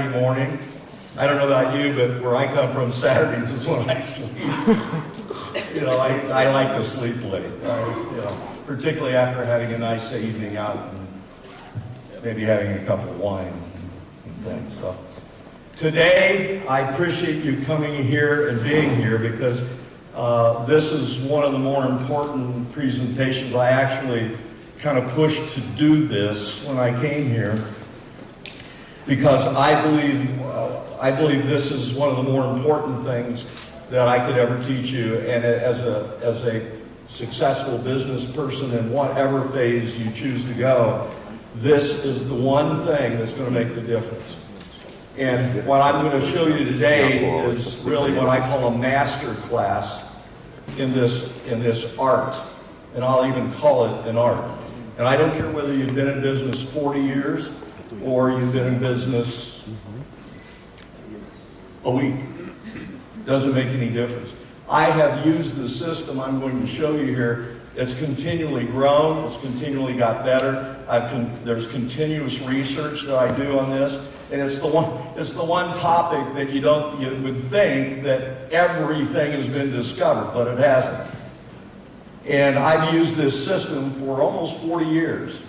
Morning. I don't know about you, but where I come from, Saturdays is when I sleep. I like to sleep late, particularly after having a nice evening out and maybe having a couple of wines and things. So today, I appreciate you coming here and being here because this is one of the more important presentations. I actually kind of pushed to do this when I came here, because I believe this is one of the more important things that I could ever teach you. And as a successful business person in whatever phase you choose to go, this is the one thing that's going to make the difference. And what I'm going to show you today is really what I call a master class in this art. And I'll even call it an art. And I don't care whether you've been in business 40 years or you've been in business a week. Doesn't make any difference. I have used the system I'm going to show you here. It's continually grown. It's continually got better. There's continuous research that I do on this, and it's the one topic that you would think that everything has been discovered, but it hasn't. And I've used this system for almost 40 years.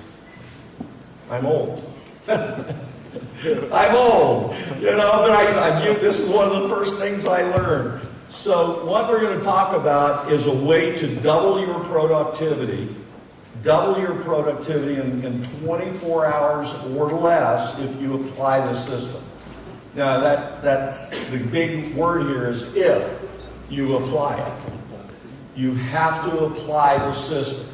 I'm old. I'm old, but this is one of the first things I learned. So what we're going to talk about is a way to double your productivity in 24 hours or less if you apply the system. Now that's the big word here is if you apply it. You have to apply the system.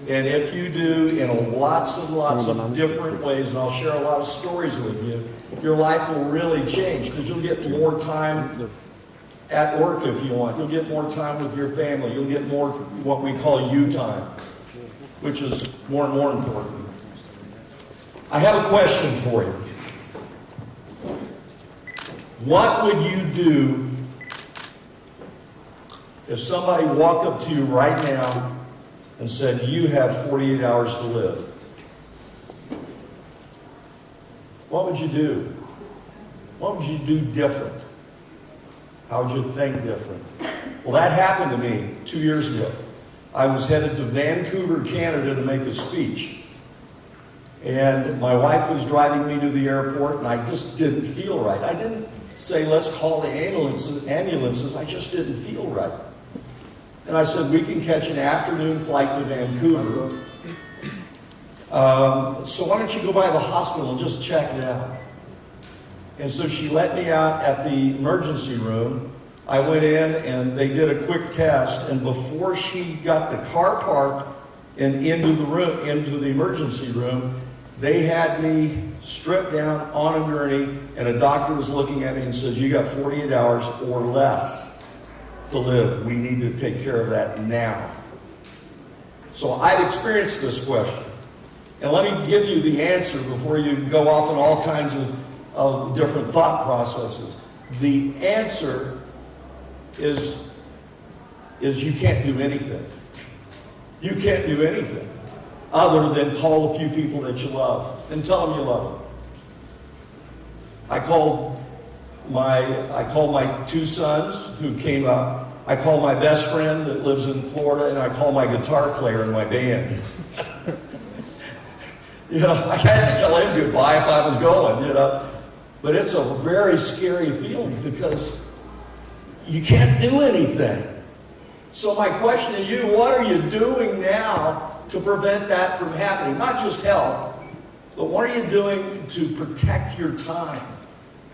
And if you do in lots and lots of different ways, and I'll share a lot of stories with you, your life will really change because you'll get more time at work if you want. You'll get more time with your family. You'll get more what we call you time, which is more and more important. I have a question for you. What would you do if somebody walked up to you right now and said, you have 48 hours to live? What would you do? What would you do different? How would you think different? Well, that happened to me 2 years ago. I was headed to Vancouver, Canada to make a speech. And my wife was driving me to the airport, and I just didn't feel right. I didn't say, let's call the ambulances. I just didn't feel right. And I said, we can catch an afternoon flight to Vancouver. So why don't you go by the hospital and just check it out? And so she let me out at the emergency room. I went in and they did a quick test. And before she got the car parked and into the emergency room, they had me stripped down on a gurney, and a doctor was looking at me and says, you got 48 hours or less to live. We need to take care of that now. So I've experienced this question. And let me give you the answer before you go off on all kinds of different thought processes. The answer is you can't do anything. You can't do anything other than call a few people that you love and tell them you love them. I called my two sons who came up. I call my best friend that lives in Florida, and I call my guitar player in my band. I can't tell him goodbye if I was going, But it's a very scary feeling because you can't do anything. So my question to you, what are you doing now to prevent that from happening? Not just health, but what are you doing to protect your time?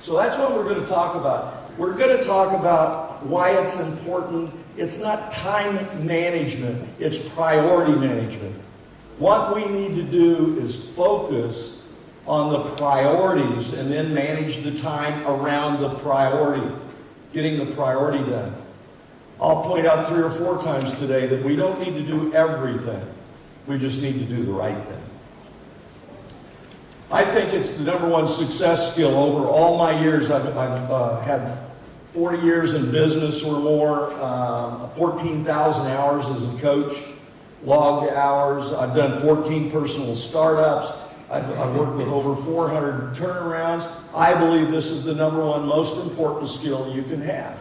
So that's what we're going to talk about. We're going to talk about why it's important. It's not time management, it's priority management. What we need to do is focus on the priorities and then manage the time around the priority, getting the priority done. I'll point out 3 or 4 times today that we don't need to do everything. We just need to do the right thing. I think it's the #1 success skill. Over all my years, I've had 40 years in business or more, 14,000 hours as a coach, logged hours. I've done 14 personal startups. I've worked with over 400 turnarounds. I believe this is the #1 most important skill you can have.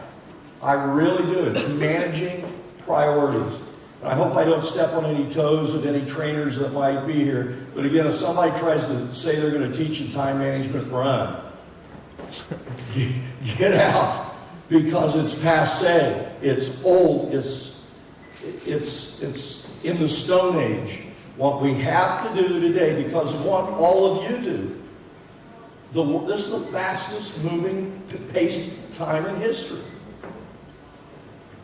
I really do. It's managing priorities. And I hope I don't step on any toes of any trainers that might be here. But again, if somebody tries to say they're going to teach you time management, run. Get out, because it's passé. It's old. It's in the Stone Age. What we have to do today, because of what all of you do, this is the fastest moving paced time in history.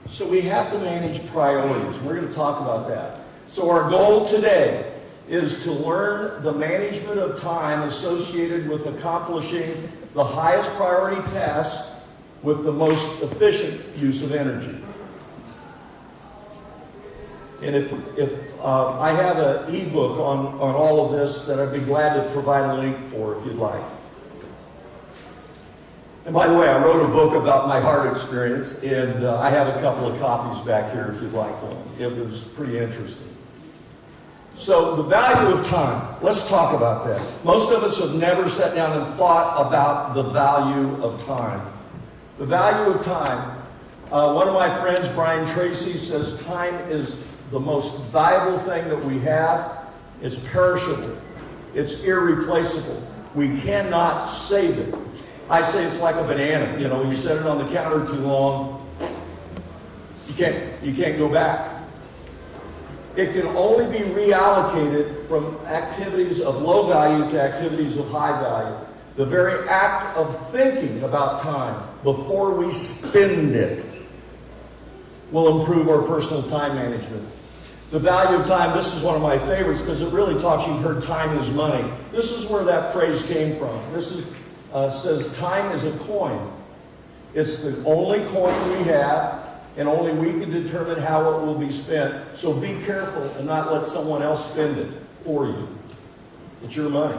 So we have to manage priorities. We're going to talk about that. So our goal today is to learn the management of time associated with accomplishing the highest priority tasks with the most efficient use of energy. And if I have an ebook on all of this that I'd be glad to provide a link for if you'd like. And by the way, I wrote a book about my heart experience, and I have a couple of copies back here if you'd like one. It was pretty interesting. So the value of time, let's talk about that. Most of us have never sat down and thought about the value of time. The value of time. One of my friends, Tracy, says time is the most valuable thing that we have. It's perishable. It's irreplaceable. We cannot save it. I say it's like a banana. You know, you set it on the counter too long, you can't go back. It can only be reallocated from activities of low value to activities of high value. The very act of thinking about time before we spend it will improve our personal time management. The value of time, this is one of my favorites because it really talks, you've heard time is money. This is where that phrase came from. This is, says time is a coin. It's the only coin we have, and only we can determine how it will be spent. So be careful and not let someone else spend it for you. It's your money.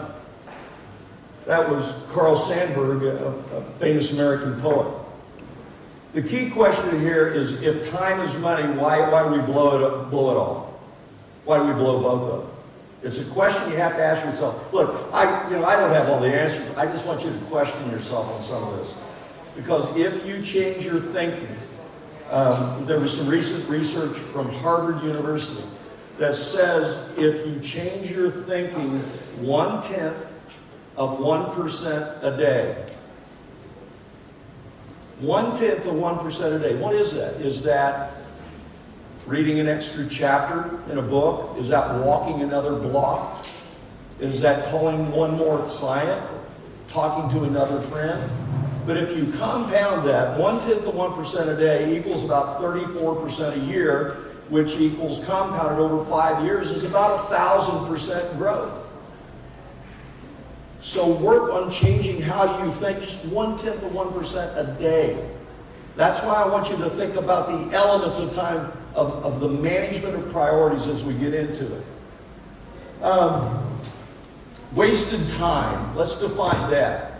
That was Carl Sandburg, a famous American poet. The key question here is, if time is money, why do we blow it all? Why do we blow both of them? It's a question you have to ask yourself. Look, I don't have all the answers. I just want you to question yourself on some of this. Because if you change your thinking, there was some recent research from Harvard University that says if you change your thinking 1/10 of 1% a day, 1/10 of 1% a day. What is that? Is that reading an extra chapter in a book? Is that walking another block? Is that calling one more client? Talking to another friend? But if you compound that, 1/10 of 1% a day equals about 34% a year, which equals compounded over 5 years is about 1,000% growth. So work on changing how you think, just 1/10 of 1% a day. That's why I want you to think about the elements of time, of the management of priorities as we get into it. Wasted time, let's define that.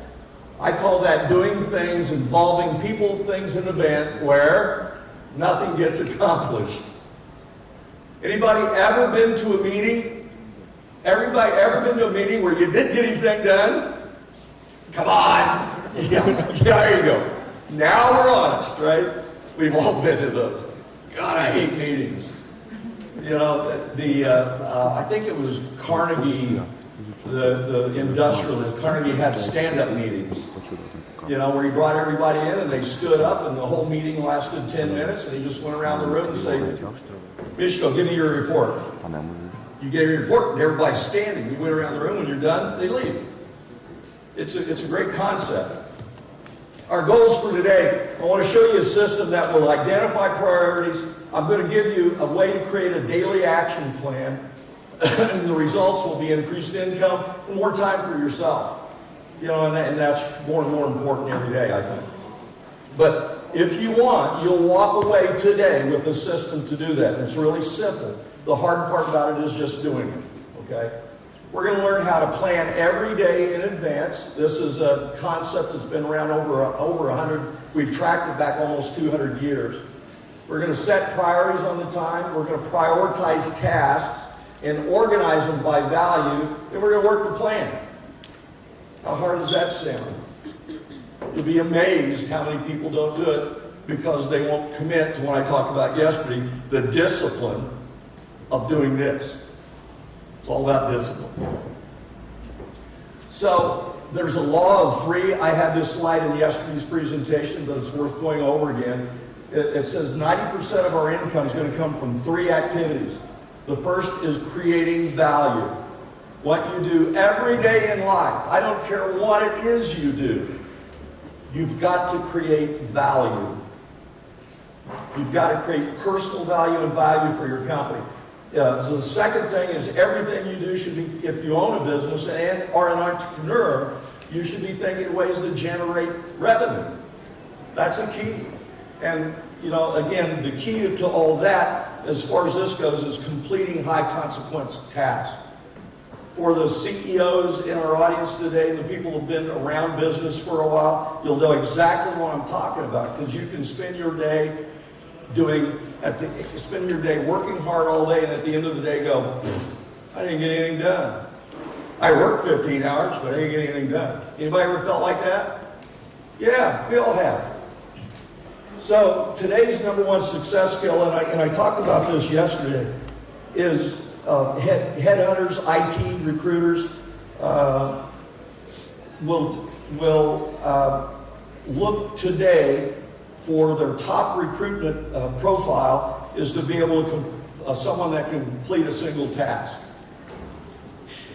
I call that doing things involving people, things, and event where nothing gets accomplished. Anybody ever been to a meeting? Everybody ever been to a meeting where you didn't get anything done? Come on. Yeah, there you go. Now we're honest, right? We've all been to those. God, I hate meetings. You know, I think it was Carnegie, the industrialist. Carnegie had stand-up meetings. You know, where he brought everybody in and they stood up and the whole meeting lasted 10 minutes and he just went around the room and said, Mishko, give me your report. You gave your report and everybody's standing. You went around the room, when you're done, they leave. It's a great concept. Our goals for today, I want to show you a system that will identify priorities. I'm going to give you a way to create a daily action plan. And the results will be increased income and more time for yourself. You know, and that's more and more important every day, I think. But if you want, you'll walk away today with a system to do that. It's really simple. The hard part about it is just doing it, okay? We're going to learn how to plan every day in advance. This is a concept that's been around over 100. We've tracked it back almost 200 years. We're going to set priorities on the time. We're going to prioritize tasks. and organize them by value, then we're going to work the plan. How hard does that sound? You'll be amazed how many people don't do it because they won't commit to what I talked about yesterday, the discipline of doing this. It's all about discipline. So there's a law of three. I had this slide in yesterday's presentation, but it's worth going over again. It says 90% of our income is going to come from three activities. The first is creating value. What you do every day in life. I don't care what it is you do. You've got to create value. You've got to create personal value and value for your company. So the second thing is everything you do should be, if you own a business and are an entrepreneur, you should be thinking of ways to generate revenue. That's a key. And, you know, again, the key to all that, as far as this goes, is completing high consequence tasks. For the CEOs in our audience today, the people who have been around business for a while, you'll know exactly what I'm talking about, because you can spend your day spend your day working hard all day, and at the end of the day go, I didn't get anything done. I worked 15 hours, but I didn't get anything done. Anybody ever felt like that? Yeah, we all have. So today's number one success skill, and I talked about this yesterday, is headhunters, IT recruiters will look today for their top recruitment profile is to be able to someone that can complete a single task.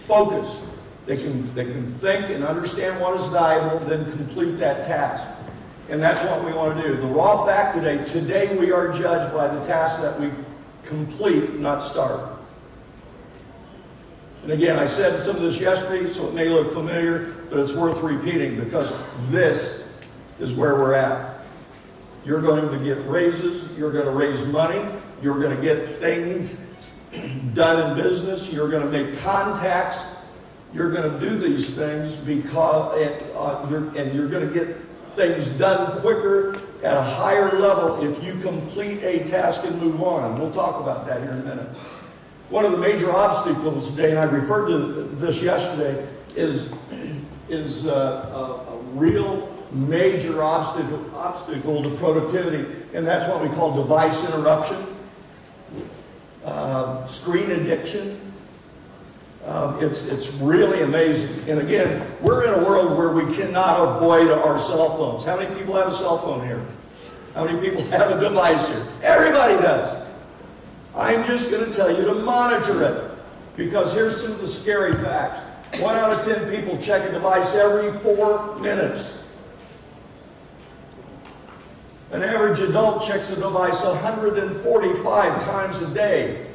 Focus. They can think and understand what is valuable, then complete that task. And that's what we want to do. The raw fact today we are judged by the tasks that we complete, not start. And again, I said some of this yesterday, so it may look familiar, but it's worth repeating because this is where we're at. You're going to get raises, you're going to raise money, you're going to get things done in business, you're going to make contacts, you're going to do these things because, you're going to get things done quicker at a higher level if you complete a task and move on. We'll talk about that here in a minute. One of the major obstacles today, and I referred to this yesterday, is a real major obstacle to productivity, and that's what we call device interruption, screen addiction. It's really amazing. And again, we're in a world where we cannot avoid our cell phones. How many people have a cell phone here? How many people have a device here? Everybody does. I'm just going to tell you to monitor it, because here's some of the scary facts. 1 out of 10 people check a device every 4 minutes. An average adult checks a device 145 times a day.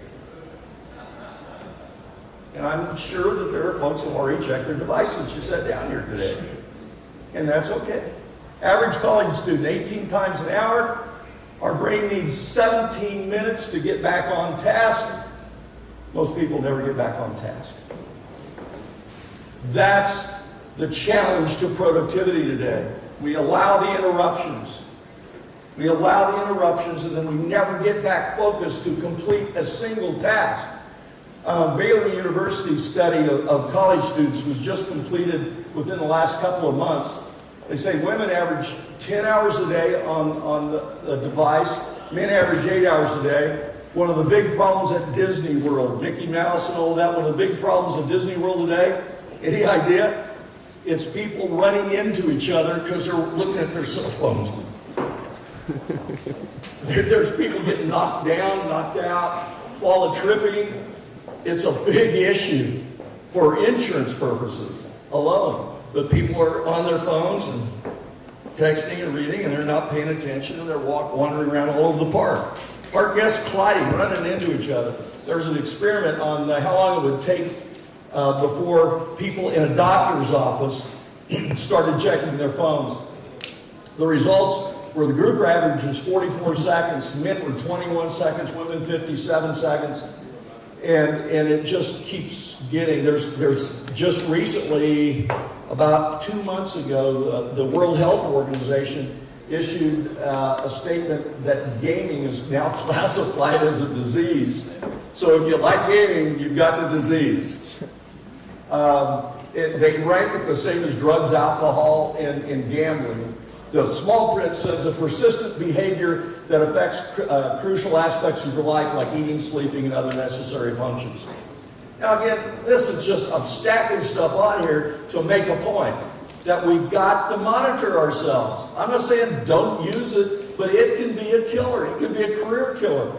And I'm sure that there are folks who already checked their devices you sat down here today. And that's okay. Average college student, 18 times an hour. Our brain needs 17 minutes to get back on task. Most people never get back on task. That's the challenge to productivity today. We allow the interruptions. We allow the interruptions, and then we never get back focused to complete a single task. Baylor University's study of college students was just completed within the last couple of months. They say women average 10 hours a day on the device. Men average 8 hours a day. One of the big problems at Disney World, Mickey Mouse and all that, one of the big problems at Disney World today, any idea? It's people running into each other because they're looking at their cell phones. There's people getting knocked down, knocked out, fall tripping. It's a big issue for insurance purposes alone. But people are on their phones and texting and reading, and they're not paying attention, and they're wandering around all over the park. Park guests colliding, running into each other. There's an experiment on how long it would take before people in a doctor's office started checking their phones. The results were the group average was 44 seconds. Men were 21 seconds, women 57 seconds. And it just keeps getting, there's just recently, about 2 months ago, the World Health Organization issued a statement that gaming is now classified as a disease. So if you like gaming, you've got the disease. They rank it the same as drugs, alcohol, and gambling. The small print says a persistent behavior that affects crucial aspects of your life, like eating, sleeping, and other necessary functions. Now again, this is just, I'm stacking stuff on here to make a point that we've got to monitor ourselves. I'm not saying don't use it, but it can be a killer. It can be a career killer.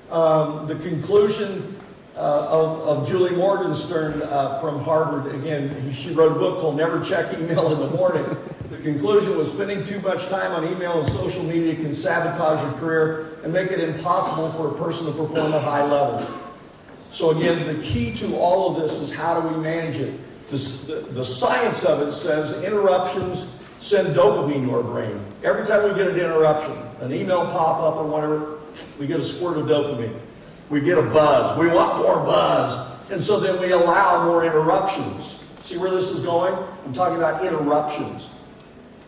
The conclusion of Julie Morgenstern from Harvard, again, she wrote a book called Never Check Email in the Morning. The conclusion was spending too much time on email and social media can sabotage your career and make it impossible for a person to perform at high levels. So again, the key to all of this is how do we manage it? The science of it says interruptions send dopamine to our brain. Every time we get an interruption, an email pop-up or whatever, we get a squirt of dopamine. We get a buzz. We want more buzz. And so then we allow more interruptions. See where this is going? I'm talking about interruptions.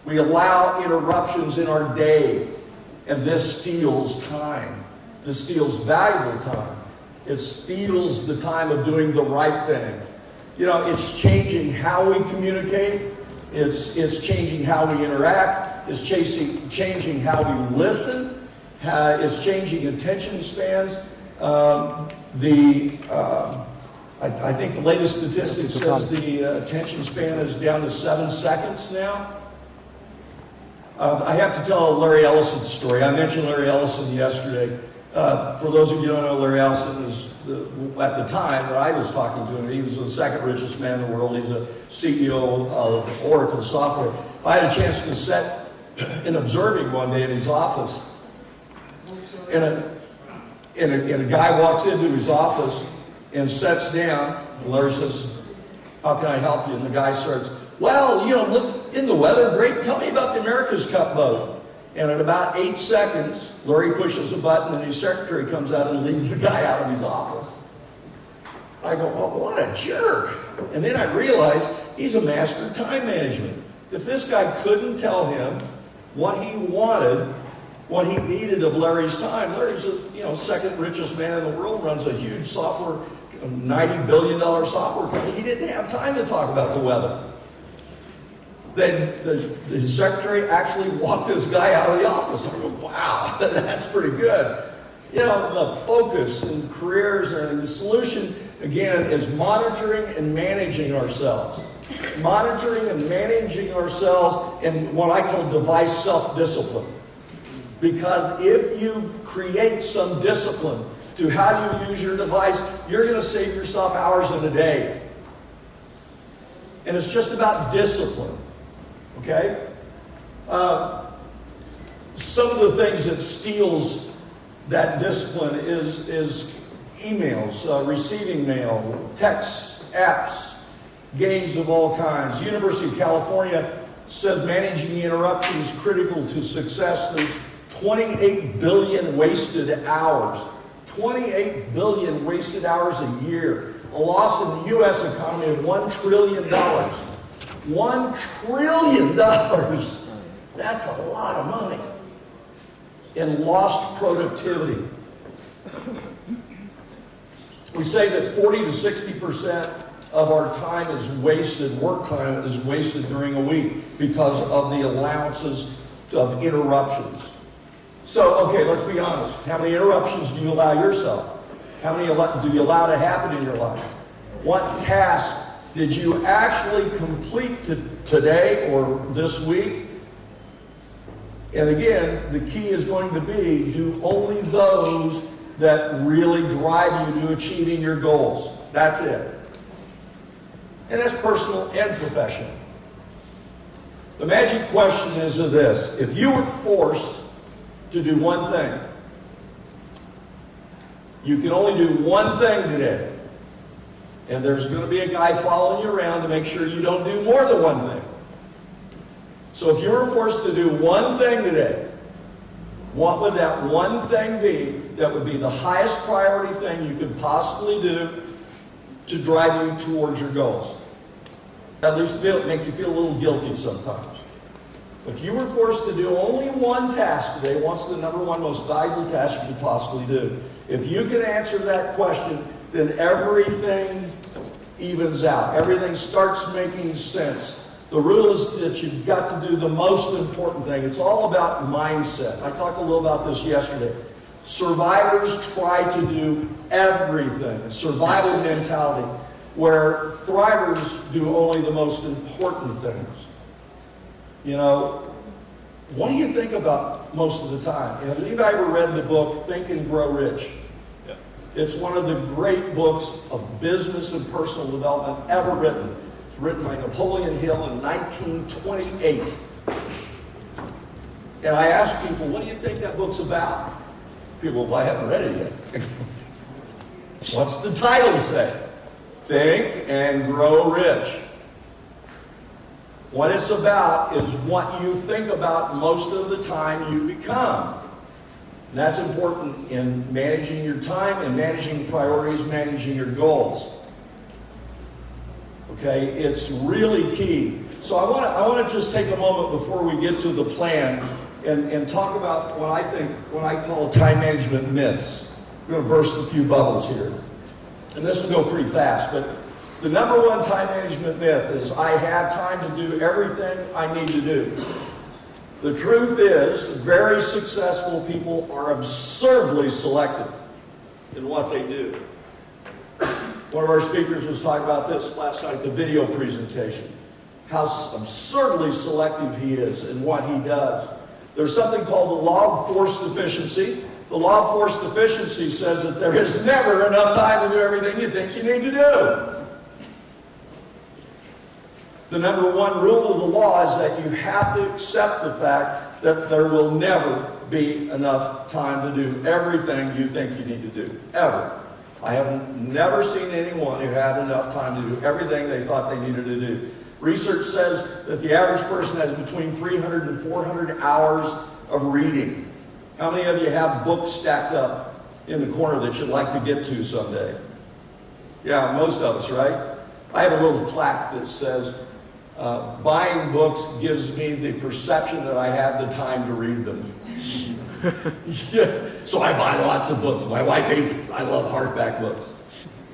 We allow interruptions in our day, and this steals time. This steals valuable time. It steals the time of doing the right thing. You know, it's changing how we communicate. It's changing how we interact. It's changing how we listen. It's changing attention spans. I think the latest statistics says the attention span is down to 7 seconds now. I have to tell Larry Ellison's story. I mentioned Larry Ellison yesterday. For those of you who don't know, Larry Ellison is, at the time that I was talking to him, he was the second richest man in the world. He's a CEO of Oracle Software. I had a chance to sit and observe him one day in his office. And a guy walks into his office and sits down. And Larry says, "How can I help you?" And the guy starts, "Well, you know, look, in the weather, great. Tell me about the America's Cup boat." And in about 8 seconds, Larry pushes a button and his secretary comes out and leads the guy out of his office. I go, "Oh, what a jerk." And then I realize he's a master of time management. If this guy couldn't tell him what he wanted, what he needed of Larry's time, Larry's the second richest man in the world, runs a huge software, $90 billion software company. He didn't have time to talk about the weather. Then the secretary actually walked this guy out of the office. I go, wow, that's pretty good. You know, the focus in careers and the solution, again, is monitoring and managing ourselves. Monitoring and managing ourselves in what I call device self-discipline. Because if you create some discipline to how you use your device, you're going to save yourself hours in a day. And it's just about discipline. Okay? Some of the things that steals that discipline is emails, receiving mail, texts, apps, games of all kinds. University of California said managing interruptions is critical to success. There's 28 billion wasted hours. 28 billion wasted hours a year. A loss in the U.S. economy of $1 trillion. $1 trillion. That's a lot of money. In lost productivity. We say that 40 to 60% of our time is wasted, work time is wasted during a week because of the allowances of interruptions. So, okay, let's be honest. How many interruptions do you allow yourself? How many do you allow to happen in your life? What tasks did you actually complete today or this week? And again, the key is going to be do only those that really drive you to achieving your goals. That's it. And that's personal and professional. The magic question is this. If you were forced to do one thing, you can only do one thing today. And there's going to be a guy following you around to make sure you don't do more than one thing. So if you were forced to do one thing today, what would that one thing be that would be the highest priority thing you could possibly do to drive you towards your goals? At least make you feel a little guilty sometimes. If you were forced to do only one task today, what's the number one most valuable task you could possibly do? If you can answer that question, then everything evens out. Everything starts making sense. The rule is that you've got to do the most important thing. It's all about mindset. I talked a little about this yesterday. Survivors try to do everything. A survival mentality, where thrivers do only the most important things. You know, what do you think about most of the time? Have anybody ever read the book Think and Grow Rich? Yeah. It's one of the great books of business and personal development ever written. It's written by Napoleon Hill in 1928. And I asked people, what do you think that book's about? People, well, I haven't read it yet. What's the title say? Think and Grow Rich. What it's about is what you think about most of the time you become. And that's important in managing your time and managing priorities, managing your goals. Okay, it's really key. So I want to just take a moment before we get to the plan and talk about what I call time management myths. I'm going to burst a few bubbles here. And this will go pretty fast, but the number one time management myth is I have time to do everything I need to do. The truth is, very successful people are absurdly selective in what they do. One of our speakers was talking about this last night, the video presentation. How absurdly selective he is in what he does. There's something called the law of forced efficiency. The law of forced efficiency says that there is never enough time to do everything you think you need to do. The number one rule of the law is that you have to accept the fact that there will never be enough time to do everything you think you need to do, ever. I have never seen anyone who had enough time to do everything they thought they needed to do. Research says that the average person has between 300 and 400 hours of reading. How many of you have books stacked up in the corner that you'd like to get to someday? Yeah, most of us, right? I have a little plaque that says, buying books gives me the perception that I have the time to read them. Yeah. So I buy lots of books. My wife hates it. I love hardback books.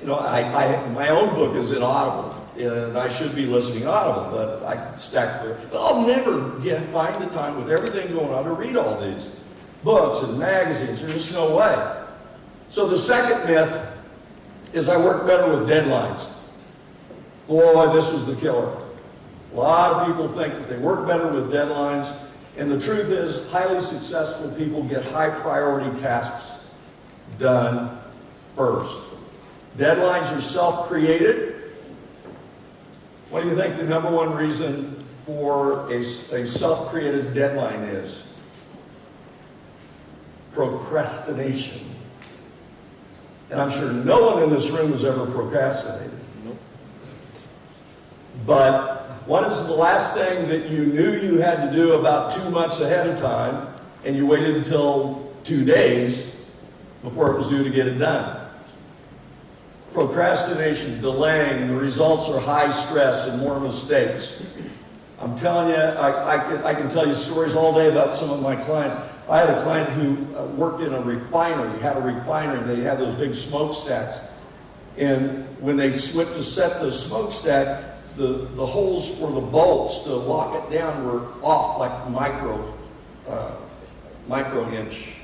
You know, my own book is in Audible, and I should be listening Audible, but I stack it. But I'll never find the time with everything going on to read all these books and magazines. There's just no way. So the second myth is I work better with deadlines. Boy, this is the killer. A lot of people think that they work better with deadlines, and the truth is highly successful people get high priority tasks done first. Deadlines are self-created. What do you think the number one reason for a self-created deadline is? Procrastination. And I'm sure no one in this room has ever procrastinated. Nope. But what is the last thing that you knew you had to do about 2 months ahead of time, and you waited until 2 days before it was due to get it done? Procrastination, delaying, the results are high stress and more mistakes. I'm telling you, I can tell you stories all day about some of my clients. I had a client who worked in a refinery, had a refinery, they had those big smokestacks. And when they went to set the smokestack, the holes for the bolts to lock it down were off like micro inch.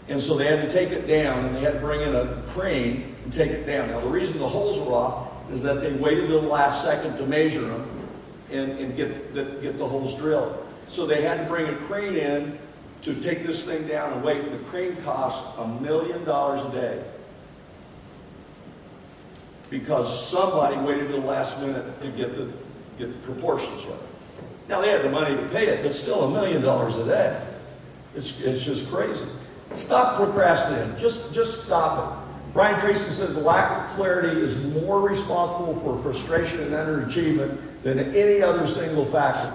And so they had to take it down, and they had to bring in a crane and take it down. Now the reason the holes were off is that they waited till the last second to measure them and get the holes drilled. So they had to bring a crane in to take this thing down and wait. The crane cost $1 million a day, because somebody waited till the last minute to get the proportions right. Now they had the money to pay it, but still $1 million a day. It's just crazy. Stop procrastinating. Just stop it. Brian Tracy said the lack of clarity is more responsible for frustration and underachievement than any other single factor.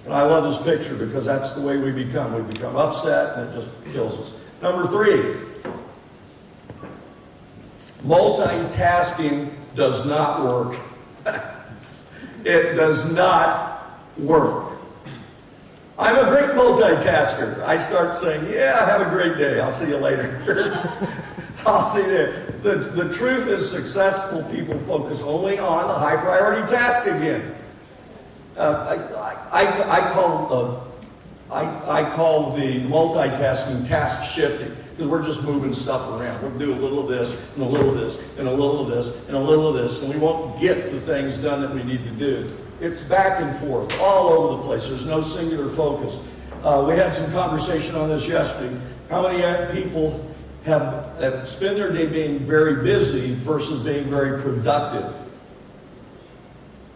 And I love this picture because that's the way we become. We become upset and it just kills us. Number 3, multitasking does not work. It does not work. I'm a great multitasker. I start saying, yeah, have a great day. I'll see you later. I'll see you. The truth is successful people focus only on the high priority task again. I call the multitasking task shifting, because we're just moving stuff around. We'll do a little of this, and a little of this, and a little of this, and a little of this, and we won't get the things done that we need to do. It's back and forth, all over the place. There's no singular focus. We had some conversation on this yesterday. How many people have spent their day being very busy versus being very productive?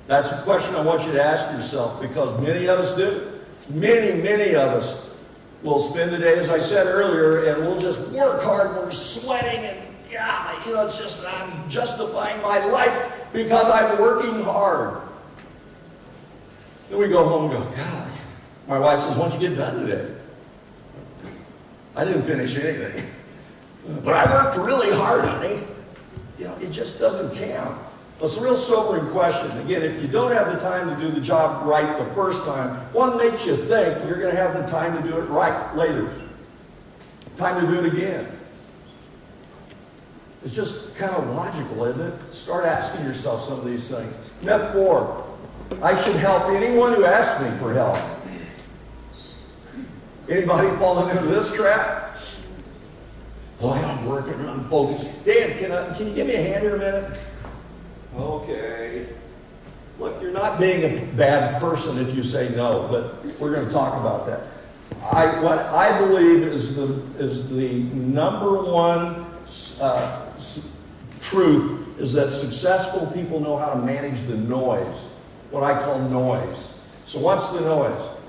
That's a question I want you to ask yourself, because many of us do. Many of us will spend the day, as I said earlier, and we'll just work hard, we're sweating, and God, it's just, I'm justifying my life because I'm working hard. Then we go home and go, God, my wife says, what'd you get done today? I didn't finish anything. But I worked really hard, honey. It just doesn't count. It's a real sobering question. Again, if you don't have the time to do the job right the first time, one makes you think you're going to have the time to do it right later. Time to do it again. It's just kind of logical, isn't it? Start asking yourself some of these things. Myth 4. I should help anyone who asks me for help. Anybody falling into this trap? Boy, I'm working, I'm focused. Dan, can you give me a hand here a minute? Okay. Look, you're not being a bad person if you say no, but we're going to talk about that. What I believe is the number one truth is that successful people know how to manage the noise, what I call noise. So what's the noise?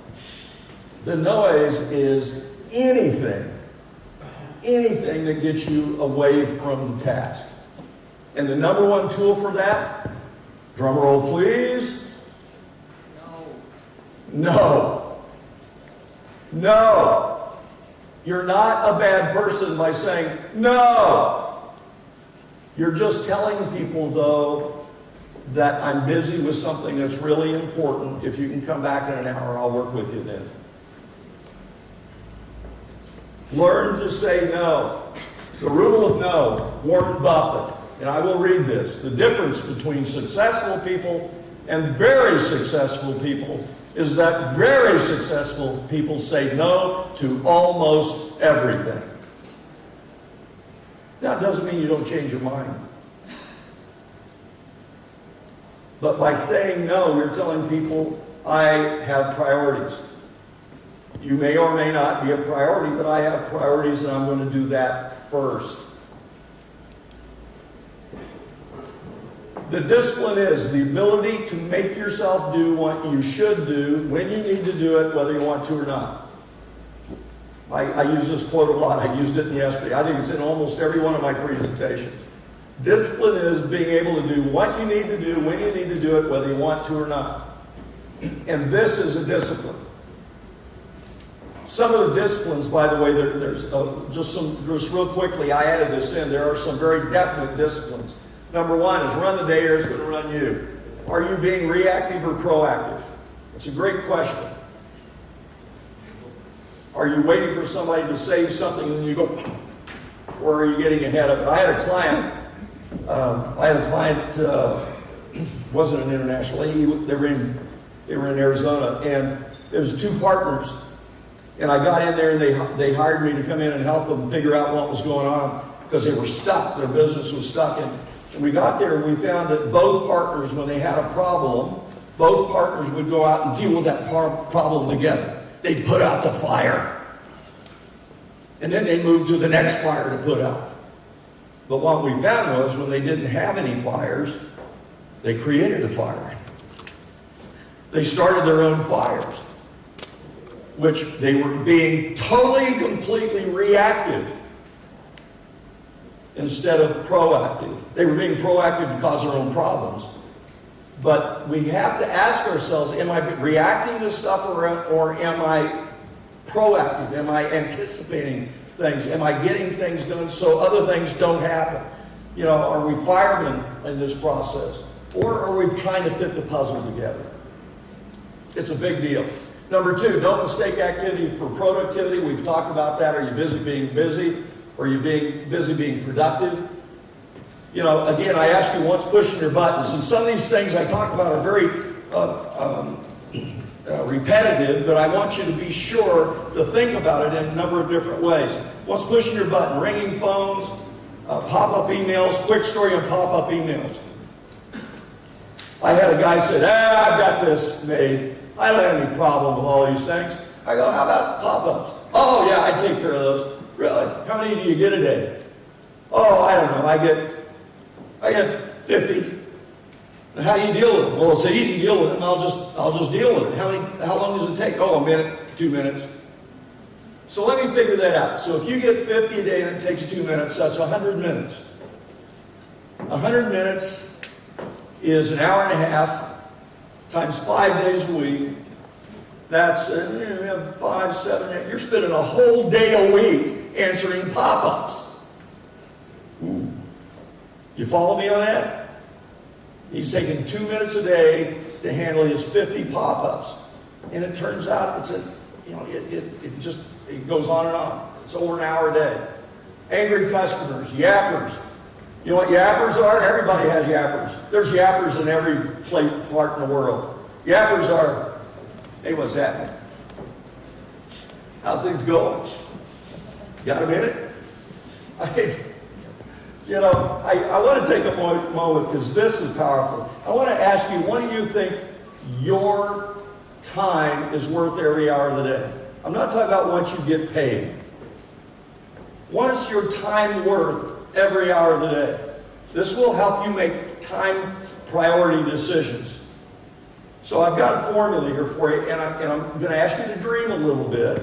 The noise is anything that gets you away from the task. And the number one tool for that, drum roll please. No. You're not a bad person by saying no. You're just telling people, though, that I'm busy with something that's really important. If you can come back in an hour, I'll work with you then. Learn to say no. The rule of no, Warren Buffett. And I will read this. The difference between successful people and very successful people is that very successful people say no to almost everything. Now, it doesn't mean you don't change your mind. But by saying no, you're telling people, I have priorities. You may or may not be a priority, but I have priorities and I'm going to do that first. The discipline is the ability to make yourself do what you should do when you need to do it, whether you want to or not. I use this quote a lot. I used it yesterday. I think it's in almost every one of my presentations. Discipline is being able to do what you need to do when you need to do it, whether you want to or not. And this is a discipline. Some of the disciplines, by the way, there's just real quickly, I added this in. There are some very definite disciplines. Number one is run the day or it's going to run you. Are you being reactive or proactive? It's a great question. Are you waiting for somebody to say something and then you go, or are you getting ahead of it? I had a client, wasn't an international, they were in Arizona, and there was two partners. And I got in there and they hired me to come in and help them figure out what was going on because they were stuck. Their business was stuck. And we got there and we found that both partners, when they had a problem, both partners would go out and deal with that problem together. They'd put out the fire. And then they'd move to the next fire to put out. But what we found was when they didn't have any fires, they created a fire. They started their own fires, which they were being totally and completely reactive instead of proactive. They were being proactive to cause their own problems. But we have to ask ourselves, am I reacting to stuff or am I proactive? Am I anticipating things? Am I getting things done so other things don't happen? You know, are we firemen in this process? Or are we trying to fit the puzzle together? It's a big deal. Number two, don't mistake activity for productivity. We've talked about that. Are you busy being busy? Or are you busy being productive? You know, again, I ask you what's pushing your buttons. And some of these things I talked about are very repetitive, but I want you to be sure to think about it in a number of different ways. What's pushing your button? Ringing phones, pop-up emails, quick story on pop-up emails. I had a guy say, I've got this made. I don't have any problem with all these things. I go, how about pop-ups? Oh, yeah, I take care of those. Really? How many do you get a day? Oh, I don't know. I get 50. And how do you deal with it? Well, it's an easy deal with it, and I'll just deal with it. How long does it take? Oh, a minute, 2 minutes. So let me figure that out. So if you get 50 a day and it takes 2 minutes, that's 100 minutes. 100 minutes is an hour and a half times 5 days a week. That's 5, 7, 8. You're spending a whole day a week answering pop-ups. Ooh. You follow me on that? He's taking 2 minutes a day to handle his 50 pop-ups. And it turns out it goes on and on. It's over an hour a day. Angry customers, yappers. You know what yappers are? Everybody has yappers. There's yappers in every part in the world. Yappers are, hey, what's happening? How's things going? Got a minute? I want to take a moment because this is powerful. I want to ask you, what do you think your time is worth every hour of the day? I'm not talking about what you get paid. What is your time worth every hour of the day? This will help you make time priority decisions. So I've got a formula here for you, and I'm going to ask you to dream a little bit.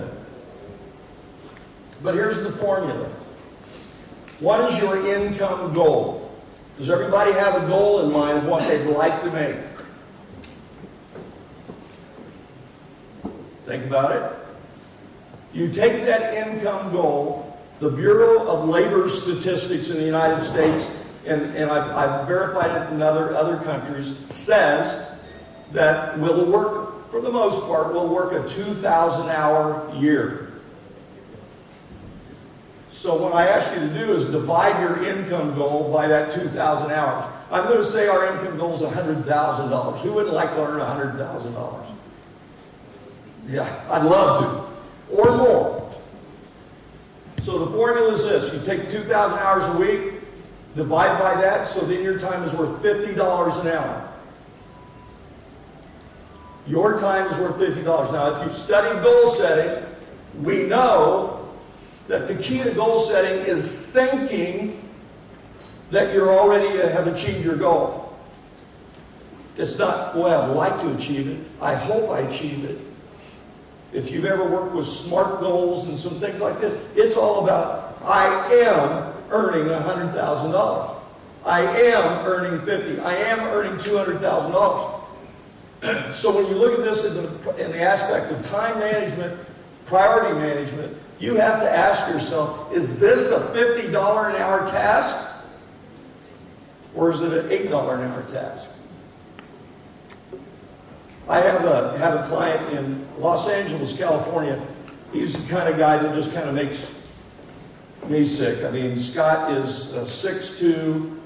But here's the formula. What is your income goal? Does everybody have a goal in mind of what they'd like to make? Think about it. You take that income goal, the Bureau of Labor Statistics in the United States, and I've verified it in other countries, says that we'll work, for the most part, we'll work a 2,000-hour year. So what I ask you to do is divide your income goal by that 2,000 hours. I'm going to say our income goal is $100,000. Who wouldn't like to earn $100,000? Yeah, I'd love to. Or more. So the formula is this. You take 2,000 hours a week, divide by that, so then your time is worth $50 an hour. Your time is worth $50. Now, if you've studied goal setting, we know that the key to goal setting is thinking that you already have achieved your goal. It's not, boy, I'd like to achieve it. I hope I achieve it. If you've ever worked with SMART goals and some things like this, it's all about, I am earning $100,000. I am earning $50,000. I am earning $200,000. So when you look at this in the aspect of time management, priority management, you have to ask yourself, is this a $50 an hour task? Or is it an $8 an hour task? I have a client in Los Angeles, California. He's the kind of guy that just kind of makes me sick. I mean, Scott is 6'2".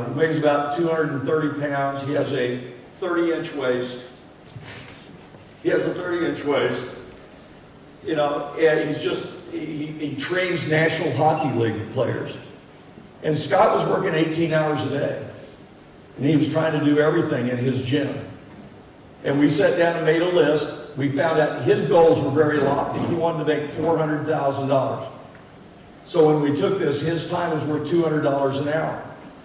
He weighs about 230 pounds. He has a 30-inch waist. You know, and he trains National Hockey League players. And Scott was working 18 hours a day. And he was trying to do everything in his gym. And we sat down and made a list. We found out his goals were very lofty. He wanted to make $400,000. So when we took this, his time was worth $200 an hour.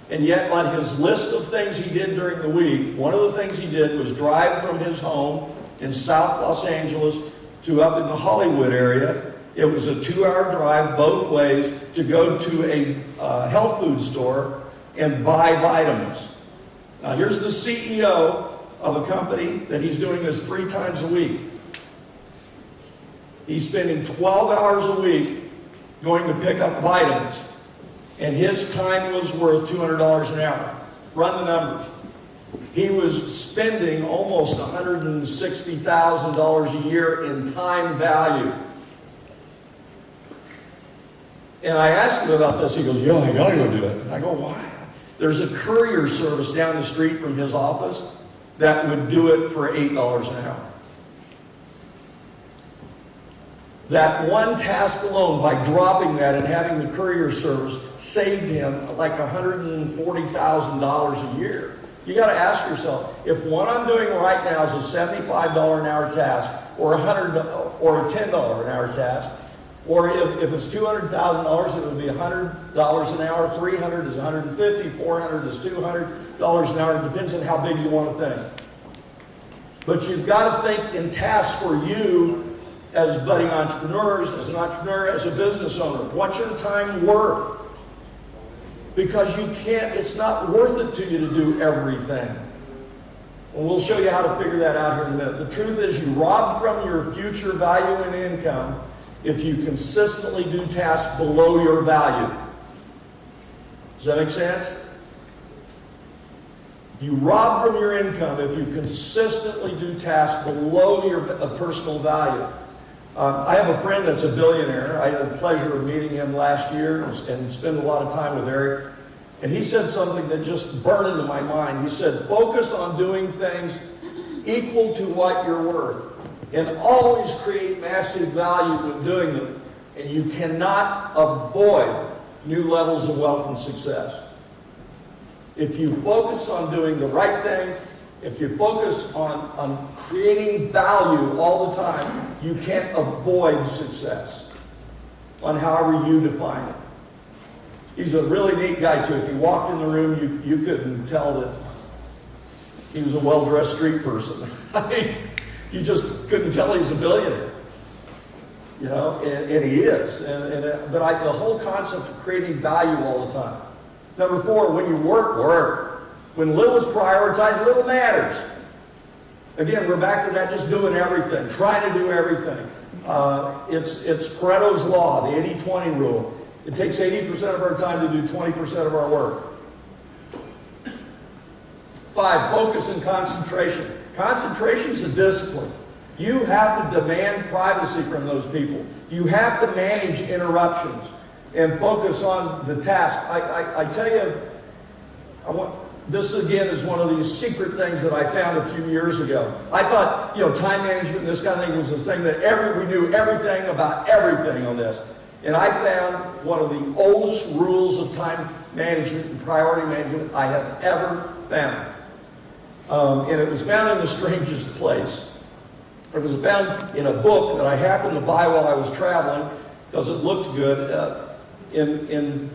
And yet on his list of things he did during the week, one of the things he did was drive from his home in South Los Angeles to up in the Hollywood area. It was a 2-hour drive both ways to go to a health food store and buy vitamins. Now here's the CEO of a company that he's doing this 3 times a week. He's spending 12 hours a week going to pick up vitamins. And his time was worth $200 an hour. Run the numbers. he was spending almost $160,000 a year in time value. And I asked him about this. He goes, yeah, I gotta go do it. And I go, why? There's a courier service down the street from his office that would do it for $8 an hour. That one task alone, by dropping that and having the courier service, saved him like $140,000 a year. You got to ask yourself, if what I'm doing right now is a $75 an hour task, or $100 or a $10 an hour task, or if it's $200,000, it would be $100 an hour. 300 is 150, 400 is $200 an hour. It depends on how big you want to think. But you've got to think in tasks for you as budding entrepreneurs, as an entrepreneur, as a business owner. What's your time worth? Because you can't, it's not worth it to you to do everything. And we'll show you how to figure that out here in a minute. The truth is, you rob from your future value and income if you consistently do tasks below your value. Does that make sense? You rob from your income if you consistently do tasks below your personal value. I have a friend that's a billionaire. I had the pleasure of meeting him last year and spent a lot of time with Eric. And he said something that just burned into my mind. He said, focus on doing things equal to what you're worth. And always create massive value when doing them. And you cannot avoid new levels of wealth and success. If you focus on doing the right thing, if you focus on creating value all the time, you can't avoid success on however you define it. He's a really neat guy too. If you walked in the room, you couldn't tell that he was a well-dressed street person. I mean, you just couldn't tell he's a billionaire. You know, and he is. But the whole concept of creating value all the time. Number 4, when you work, work. When little is prioritized, little matters. Again, we're back to that, just doing everything, trying to do everything. It's Pareto's law, the 80-20 rule. It takes 80% of our time to do 20% of our work. 5, focus and concentration. Concentration is a discipline. You have to demand privacy from those people. You have to manage interruptions and focus on the task. I tell you, this again is one of these secret things that I found a few years ago. I thought, time management and this kind of thing was the thing that we knew everything about everything on this. And I found one of the oldest rules of time management and priority management I have ever found. And it was found in the strangest place. It was found in a book that I happened to buy while I was traveling because it looked good. In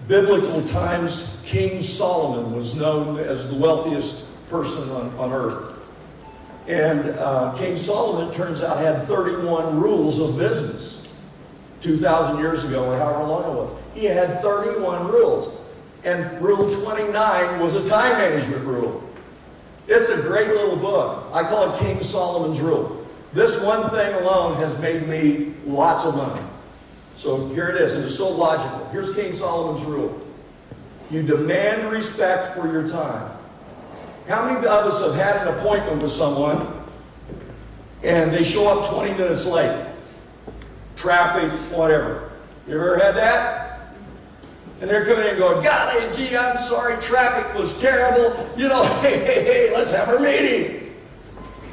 biblical times, King Solomon was known as the wealthiest person on earth. And King Solomon, it turns out, had 31 rules of business 2,000 years ago, or however long it was. He had 31 rules. And Rule 29 was a time management rule. It's a great little book. I call it King Solomon's Rule. This one thing alone has made me lots of money. So here it is, and it's so logical. Here's King Solomon's rule. You demand respect for your time. How many of us have had an appointment with someone and they show up 20 minutes late? Traffic, whatever. You ever had that? And they're coming in and going, golly, gee, I'm sorry, traffic was terrible. Hey, let's have our meeting.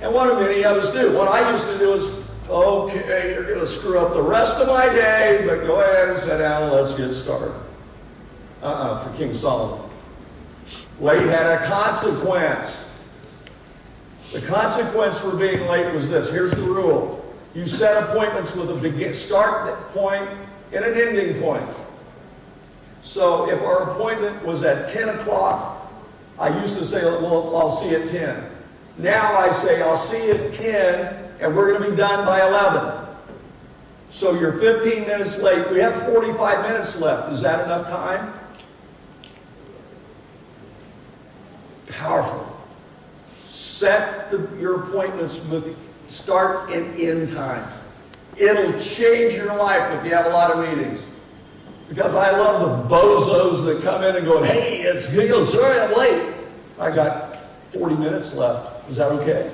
And what do many of us do? What I used to do is, okay, you're going to screw up the rest of my day, but go ahead and sit down and let's get started. For King Solomon. Late had a consequence. The consequence for being late was this. Here's the rule. You set appointments with a start point and an ending point. So if our appointment was at 10 o'clock, I used to say, well, I'll see you at 10. Now I say, I'll see you at 10, and we're going to be done by 11. So you're 15 minutes late. We have 45 minutes left. Is that enough time? Powerful. Set your appointments with start and end times. It'll change your life if you have a lot of meetings. Because I love the bozos that come in and go, hey, it's good. Sorry I'm late. I got 40 minutes left. Is that okay?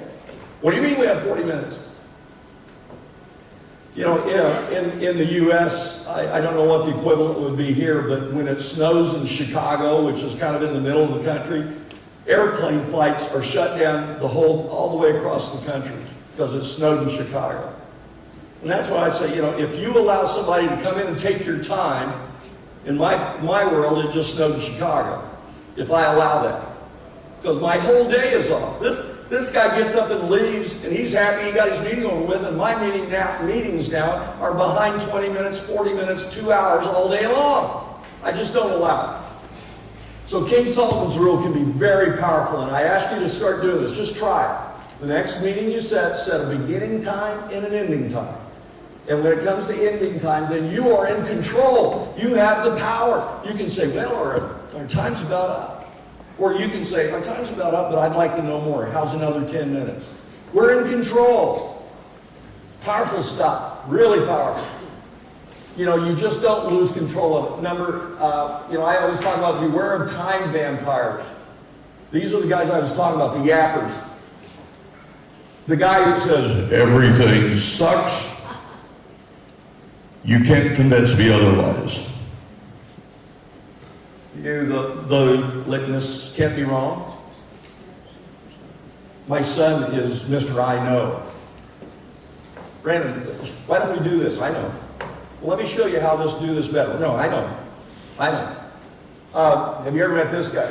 What do you mean we have 40 minutes? You know, in the U.S., I don't know what the equivalent would be here, but when it snows in Chicago, which is kind of in the middle of the country, airplane flights are shut down all the way across the country because it snowed in Chicago. And that's why I say, you know, if you allow somebody to come in and take your time, in my world, it just snowed in Chicago, if I allow that. Because my whole day is off. This guy gets up and leaves, and he's happy he got his meeting over with, and my meetings now are behind 20 minutes, 40 minutes, 2 hours all day long. I just don't allow it. So King Solomon's rule can be very powerful, and I ask you to start doing this. Just try it. The next meeting you set a beginning time and an ending time. And when it comes to ending time, then you are in control. You have the power. You can say, well, our time's about up. Or you can say, our time's about up, but I'd like to know more. How's another 10 minutes? We're in control. Powerful stuff. Really powerful. You know, you just don't lose control of it. I always talk about beware of time vampires. These are the guys I was talking about, the yappers. The guy who says, everything sucks. You can't convince me otherwise. The litmus can't be wrong. My son is Mr. I Know. Brandon, why don't we do this? I know. Well, let me show you how do this better. No, I know. Have you ever met this guy?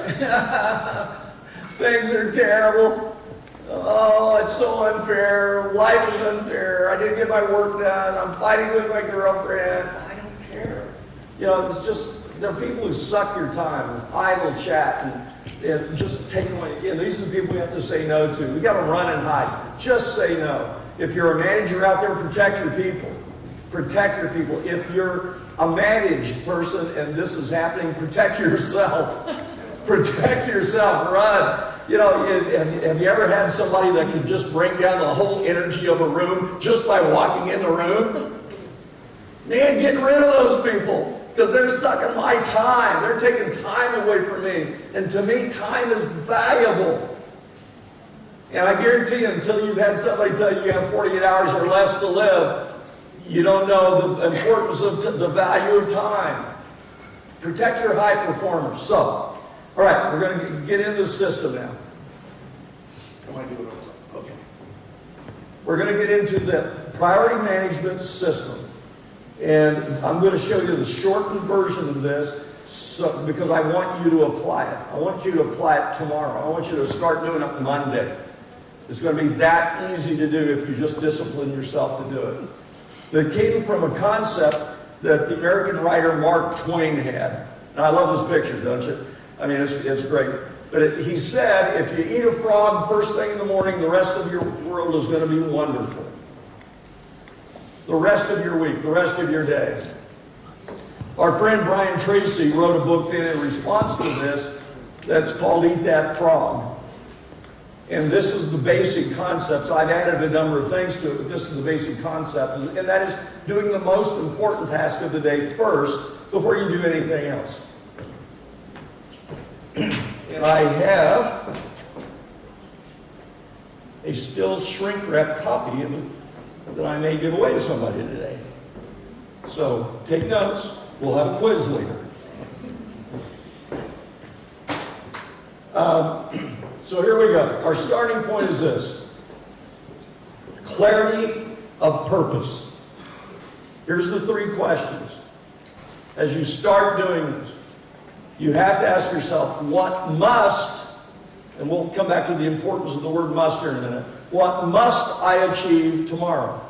Things are terrible. Oh, it's so unfair. Life is unfair. I didn't get my work done. I'm fighting with my girlfriend. I don't care. You know, it's just, there are people who suck your time, idle chat, and just take away. You know, these are the people we have to say no to. We got to run and hide. Just say no. If you're a manager out there, protect your people. Protect your people. If you're a managed person and this is happening, protect yourself. Protect yourself. Run. You know, have you ever had somebody that could just bring down the whole energy of a room just by walking in the room? Man, getting rid of those people. Because they're sucking my time. They're taking time away from me. And to me, time is valuable. And I guarantee you, until you've had somebody tell you you have 48 hours or less to live, you don't know the importance of the value of time. Protect your high performers. So, all right, we're going to get into the system now. Okay. We're going to get into the priority management system. And I'm going to show you the shortened version of this because I want you to apply it. I want you to apply it tomorrow. I want you to start doing it Monday. It's going to be that easy to do if you just discipline yourself to do it. That came from a concept that the American writer Mark Twain had. And I love this picture, don't you? I mean, it's great. But he said, if you eat a frog first thing in the morning, the rest of your world is going to be wonderful. The rest of your week, the rest of your day. Our friend Brian Tracy wrote a book in response to this that's called Eat That Frog. And this is the basic concepts. I've added a number of things to it, but this is the basic concept. And that is doing the most important task of the day first before you do anything else. And I have a still shrink wrap copy of it that I may give away to somebody today. So take notes. We'll have a quiz later. So here we go. Our starting point is this. Clarity of purpose. Here's the 3 questions. As you start doing this, you have to ask yourself, what must, and we'll come back to the importance of the word must here in a minute, what must I achieve tomorrow?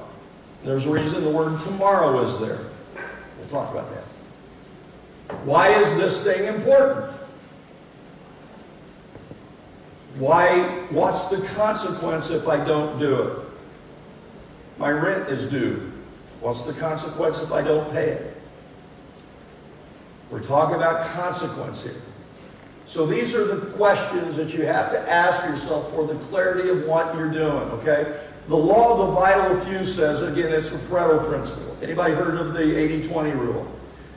There's a reason the word tomorrow is there. We'll talk about that. Why is this thing important? What's the consequence if I don't do it? My rent is due. What's the consequence if I don't pay it? We're talking about consequence here. So these are the questions that you have to ask yourself for the clarity of what you're doing, okay? The law of the vital few says, again, it's the Pareto principle. Anybody heard of the 80-20 rule?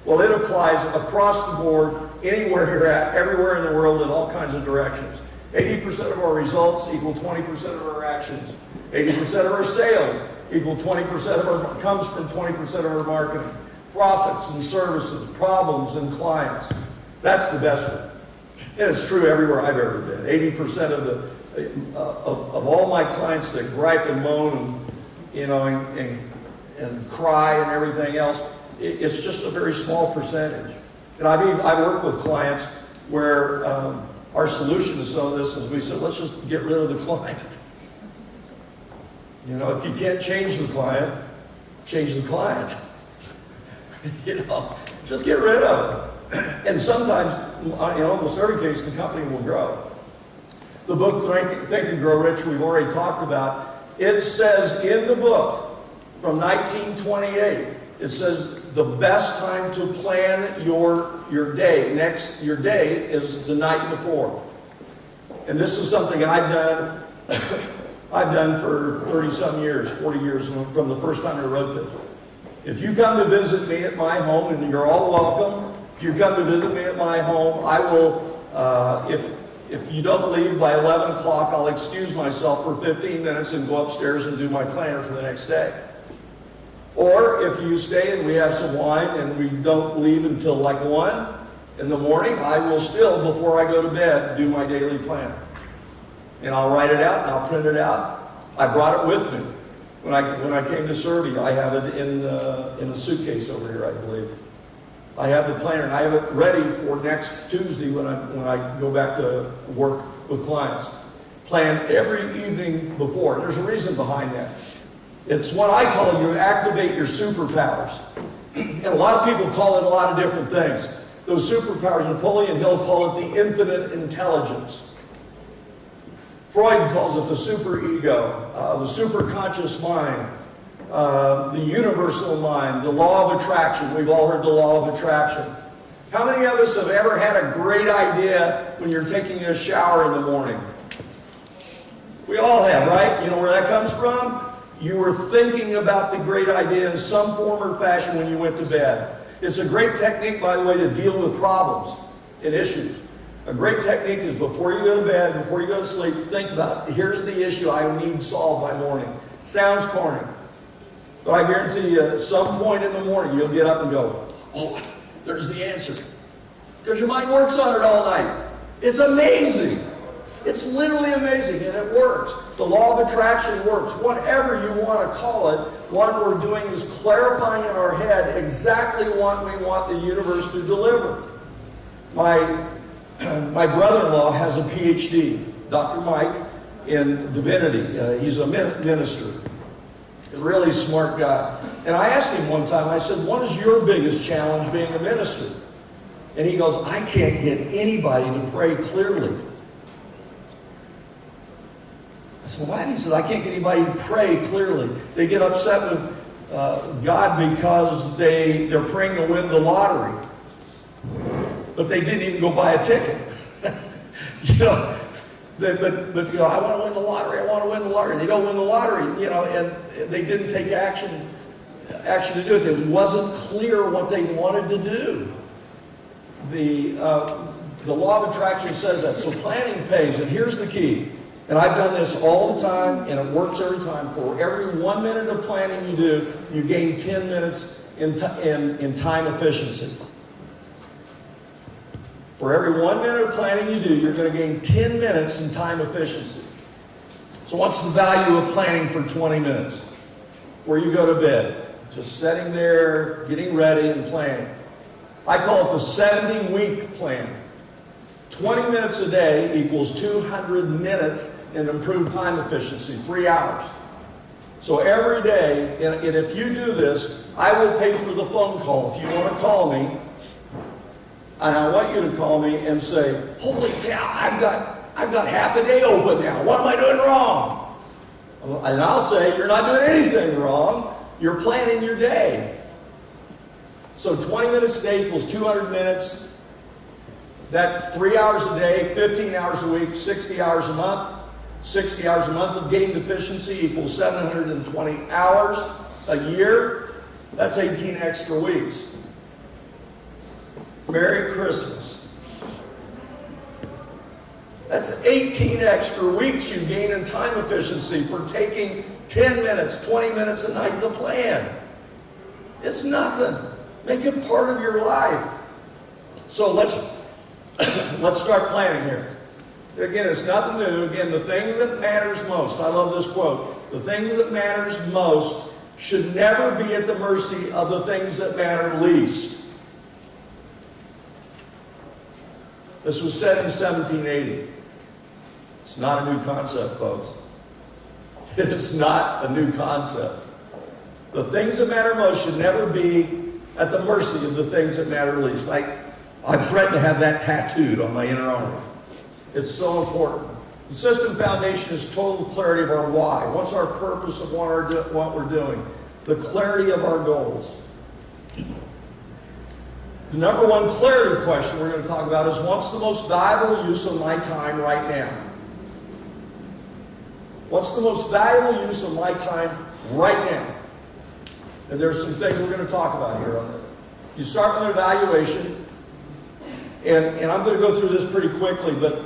Well, it applies across the board, anywhere you're at, everywhere in the world, in all kinds of directions. 80% of our results equal 20% of our actions. 80% of our sales equal 20% of our, comes from 20% of our marketing. Profits and services, problems and clients. That's the best one. And it's true everywhere I've ever been. 80% of all my clients that gripe and moan and, you know, and cry and everything else, it's just a very small percentage. And I work with clients where our solution to some of this is we said, let's just get rid of the client. You know, if you can't change the client, change the client. You know, just get rid of it. And sometimes, in almost every case, the company will grow. The book, Think and Grow Rich, we've already talked about. It says in the book, from 1928, it says the best time to plan your day, your day is the night before. And this is something I've done, I've done for 30-some years, 40 years from the first time I wrote this. If you come to visit me at my home, and you're all welcome, if you come to visit me at my home, I will, if you don't leave by 11 o'clock, I'll excuse myself for 15 minutes and go upstairs and do my planner for the next day. Or if you stay and we have some wine and we don't leave until like 1 in the morning, I will still, before I go to bed, do my daily planner. And I'll write it out and I'll print it out. I brought it with me. When I came to Serbia, I have it in a suitcase over here, I believe. I have the planner, and I have it ready for next Tuesday when I go back to work with clients. Plan every evening before. There's a reason behind that. It's what I call you activate your superpowers. And a lot of people call it a lot of different things. Those superpowers, Napoleon Hill called it the infinite intelligence. Freud calls it the superego, the superconscious mind, the universal mind, the law of attraction. We've all heard the law of attraction. How many of us have ever had a great idea when you're taking a shower in the morning? We all have, right? You know where that comes from? You were thinking about the great idea in some form or fashion when you went to bed. It's a great technique, by the way, to deal with problems and issues. A great technique is before you go to bed, before you go to sleep, think about it. Here's the issue I need solved by morning. Sounds corny. But I guarantee you, at some point in the morning, you'll get up and go, oh, there's the answer. Because your mind works on it all night. It's amazing. It's literally amazing, and it works. The law of attraction works. Whatever you want to call it, what we're doing is clarifying in our head exactly what we want the universe to deliver. My brother-in-law has a PhD, Dr. Mike, in divinity. He's a minister. A really smart guy. And I asked him one time, I said, what is your biggest challenge being a minister? And he goes, I can't get anybody to pray clearly. I said, why? And he said, I can't get anybody to pray clearly. They get upset with God because they're praying to win the lottery. But they didn't even go buy a ticket. You know, but you know, I want to win the lottery. I want to win the lottery. They don't win the lottery. You know, and they didn't take action to do it. It wasn't clear what they wanted to do. The law of attraction says that. So planning pays. And here's the key. And I've done this all the time, and it works every time. For every 1 minute of planning you do, you gain 10 minutes in time efficiency. For every 1 minute of planning you do, you're going to gain 10 minutes in time efficiency. So what's the value of planning for 20 minutes? Where you go to bed. Just sitting there, getting ready and planning. I call it the 70-week plan. 20 minutes a day equals 200 minutes in improved time efficiency, 3 hours. So every day, and if you do this, I will pay for the phone call. If you want to call me, and I want you to call me and say, holy cow, I've got half a day open now. What am I doing wrong? And I'll say, you're not doing anything wrong. You're planning your day. So 20 minutes a day equals 200 minutes. That 3 hours a day, 15 hours a week, 60 hours a month. 60 hours a month of gained efficiency equals 720 hours a year. That's 18 extra weeks. Merry Christmas. That's 18 extra weeks you gain in time efficiency for taking 10 minutes, 20 minutes a night to plan. It's nothing. Make it part of your life. So let's start planning here. Again, it's nothing new. Again, the thing that matters most, I love this quote, the thing that matters most should never be at the mercy of the things that matter least. This was said in 1780. It's not a new concept, folks. It is not a new concept. The things that matter most should never be at the mercy of the things that matter least. I threaten to have that tattooed on my inner arm. It's so important. The system foundation is total clarity of our why. What's our purpose of what we're doing? The clarity of our goals. The number one clarity question we're going to talk about is, what's the most valuable use of my time right now? What's the most valuable use of my time right now? And there's some things we're going to talk about here on this. You start with an evaluation, and I'm going to go through this pretty quickly, but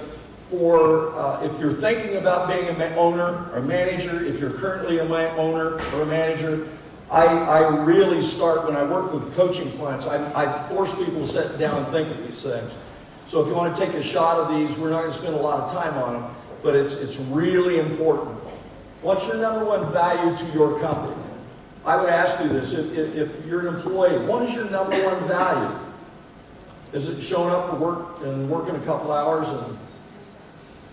if you're thinking about being an owner or a manager, if you're currently an owner or a manager, I really start, when I work with coaching clients, I force people to sit down and think of these things. So if you want to take a shot of these, we're not going to spend a lot of time on them, but it's really important. What's your number one value to your company? I would ask you this, if you're an employee, what is your number one value? Is it showing up for work and working a couple hours and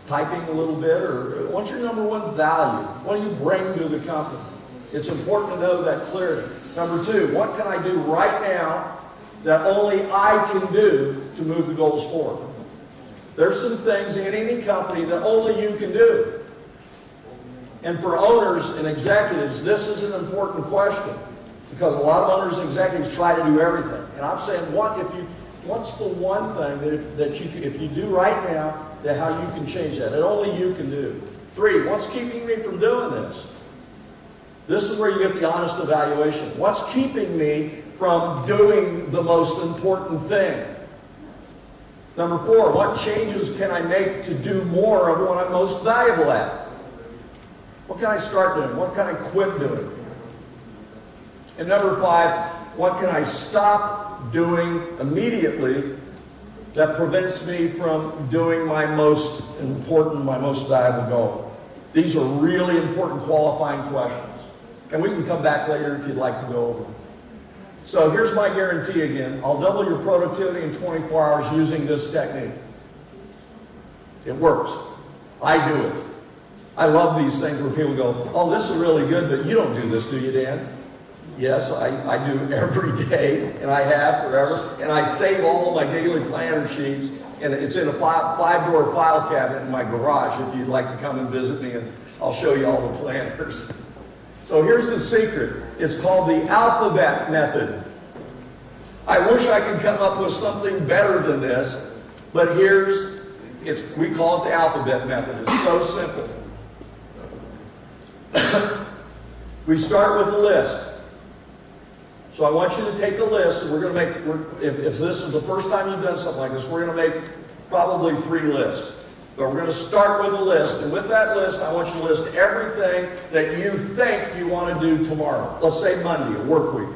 typing a little bit, or what's your number one value? What do you bring to the company? It's important to know that clearly. Number two, what can I do right now that only I can do to move the goals forward? There's some things in any company that only you can do. And for owners and executives, this is an important question, because a lot of owners and executives try to do everything. And I'm saying, what's the one thing that if you do right now, that how you can change that only you can do? Three, what's keeping me from doing this? This is where you get the honest evaluation. What's keeping me from doing the most important thing? Number four, what changes can I make to do more of what I'm most valuable at? What can I start doing? What can I quit doing? And number five, what can I stop doing immediately that prevents me from doing my most important, my most valuable goal? These are really important qualifying questions. And we can come back later if you'd like to go over them. So here's my guarantee again. I'll double your productivity in 24 hours using this technique. It works. I do it. I love these things where people go, oh, this is really good, but you don't do this, do you, Dan? Yes, I do every day, and I have forever. And I save all of my daily planner sheets, and it's in a five-drawer file cabinet in my garage if you'd like to come and visit me, and I'll show you all the planners. So here's the secret. It's called the alphabet method. I wish I could come up with something better than this, but we call it the alphabet method. It's so simple. We start with a list. So I want you to take a list, and we're going to make, if this is the first time you've done something like this, we're going to make probably 3 lists. But we're going to start with a list, and with that list, I want you to list everything that you think you want to do tomorrow. Let's say Monday, a work week.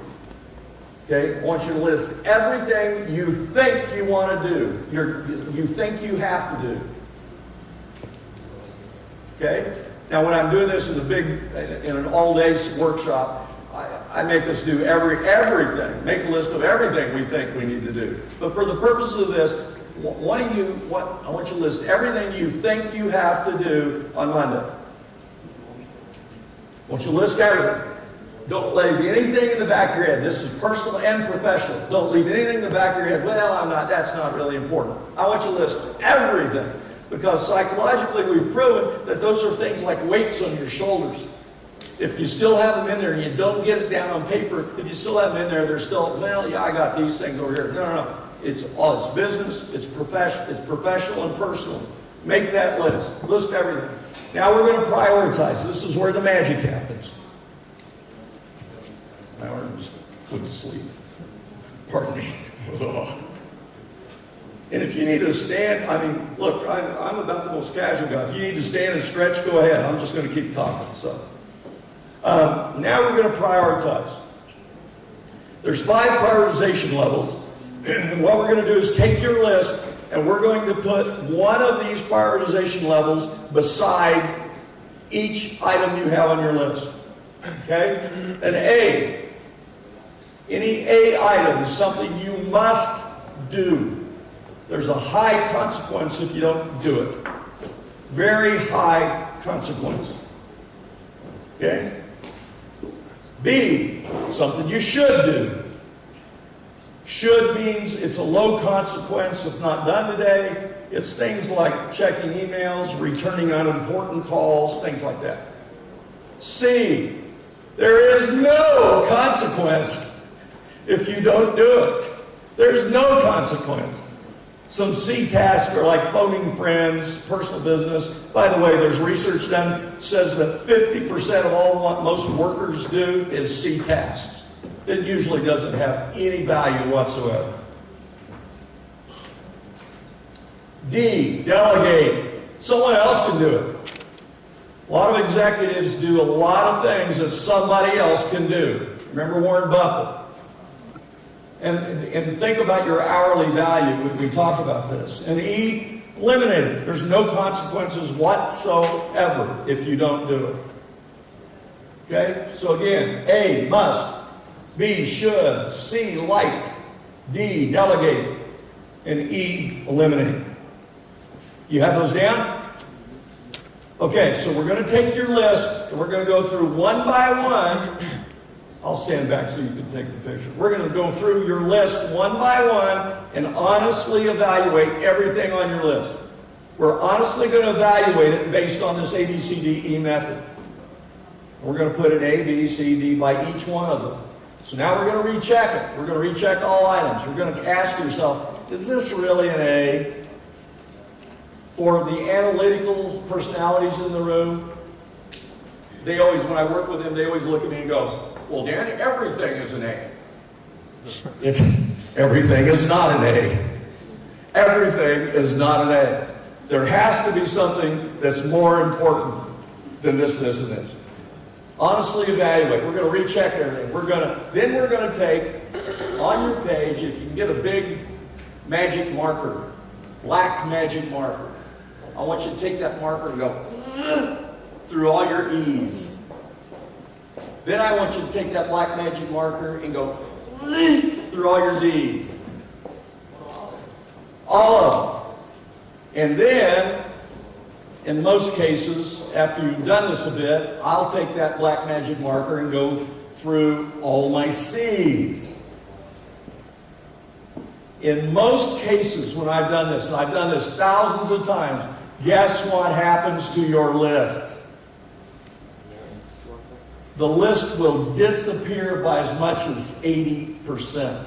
Okay? I want you to list everything you think you want to do, you think you have to do. Okay? Now, when I'm doing this in an all-day workshop, I make us do everything. Make a list of everything we think we need to do. But for the purposes of this, I want you to list everything you think you have to do on Monday. I want you to list everything. Don't leave anything in the back of your head. This is personal and professional. Don't leave anything in the back of your head. Well, that's not really important. I want you to list everything. Because psychologically we've proven that those are things like weights on your shoulders. If you still have them in there and you don't get it down on paper, if you still have them in there, they're still, well, yeah, I got these things over here. No. It's business, it's professional and personal. Make that list. List everything. Now we're going to prioritize. This is where the magic happens. Now we're just put to sleep. Pardon me. And if you need to stand, I mean, look, I'm about the most casual guy. If you need to stand and stretch, go ahead. I'm just going to keep talking. So now we're going to prioritize. There's 5 prioritization levels. And what we're going to do is take your list, and we're going to put one of these prioritization levels beside each item you have on your list. Okay? An A. Any A item is something you must do. There's a high consequence if you don't do it. Very high consequence. Okay? B, something you should do. Should means it's a low consequence if not done today. It's things like checking emails, returning unimportant calls, things like that. C, there is no consequence if you don't do it. There's no consequence. Some C tasks are like phoning friends, personal business. By the way, there's research done says that 50% of all what most workers do is C tasks. It usually doesn't have any value whatsoever. D, delegate. Someone else can do it. A lot of executives do a lot of things that somebody else can do. Remember Warren Buffett? And think about your hourly value when we talk about this. And E, eliminate it. There's no consequences whatsoever if you don't do it. Okay? So again, A, must. B, should. C, like. D, delegate. And E, eliminate. You have those down? Okay, so we're going to take your list and we're going to go through one by one. I'll stand back so you can take the picture. We're going to go through your list one by one and honestly evaluate everything on your list. We're honestly going to evaluate it based on this ABCDE method. We're going to put an A, B, C, D by each one of them. So now we're going to recheck it. We're going to recheck all items. You're going to ask yourself, is this really an A? For the analytical personalities in the room, they always, when I work with them, they always look at me and go, well, Dan, everything is an A. Everything is not an A. Everything is not an A. There has to be something that's more important than this, this, and this. Honestly evaluate. We're going to recheck everything. Then we're going to take, on your page, if you can get a big magic marker, black magic marker, I want you to take that marker and go through all your E's. Then I want you to take that black magic marker and go through all your D's. All of them. And then, in most cases, after you've done this a bit, I'll take that black magic marker and go through all my C's. In most cases, when I've done this, and I've done this thousands of times, guess what happens to your list? The list will disappear by as much as 80%.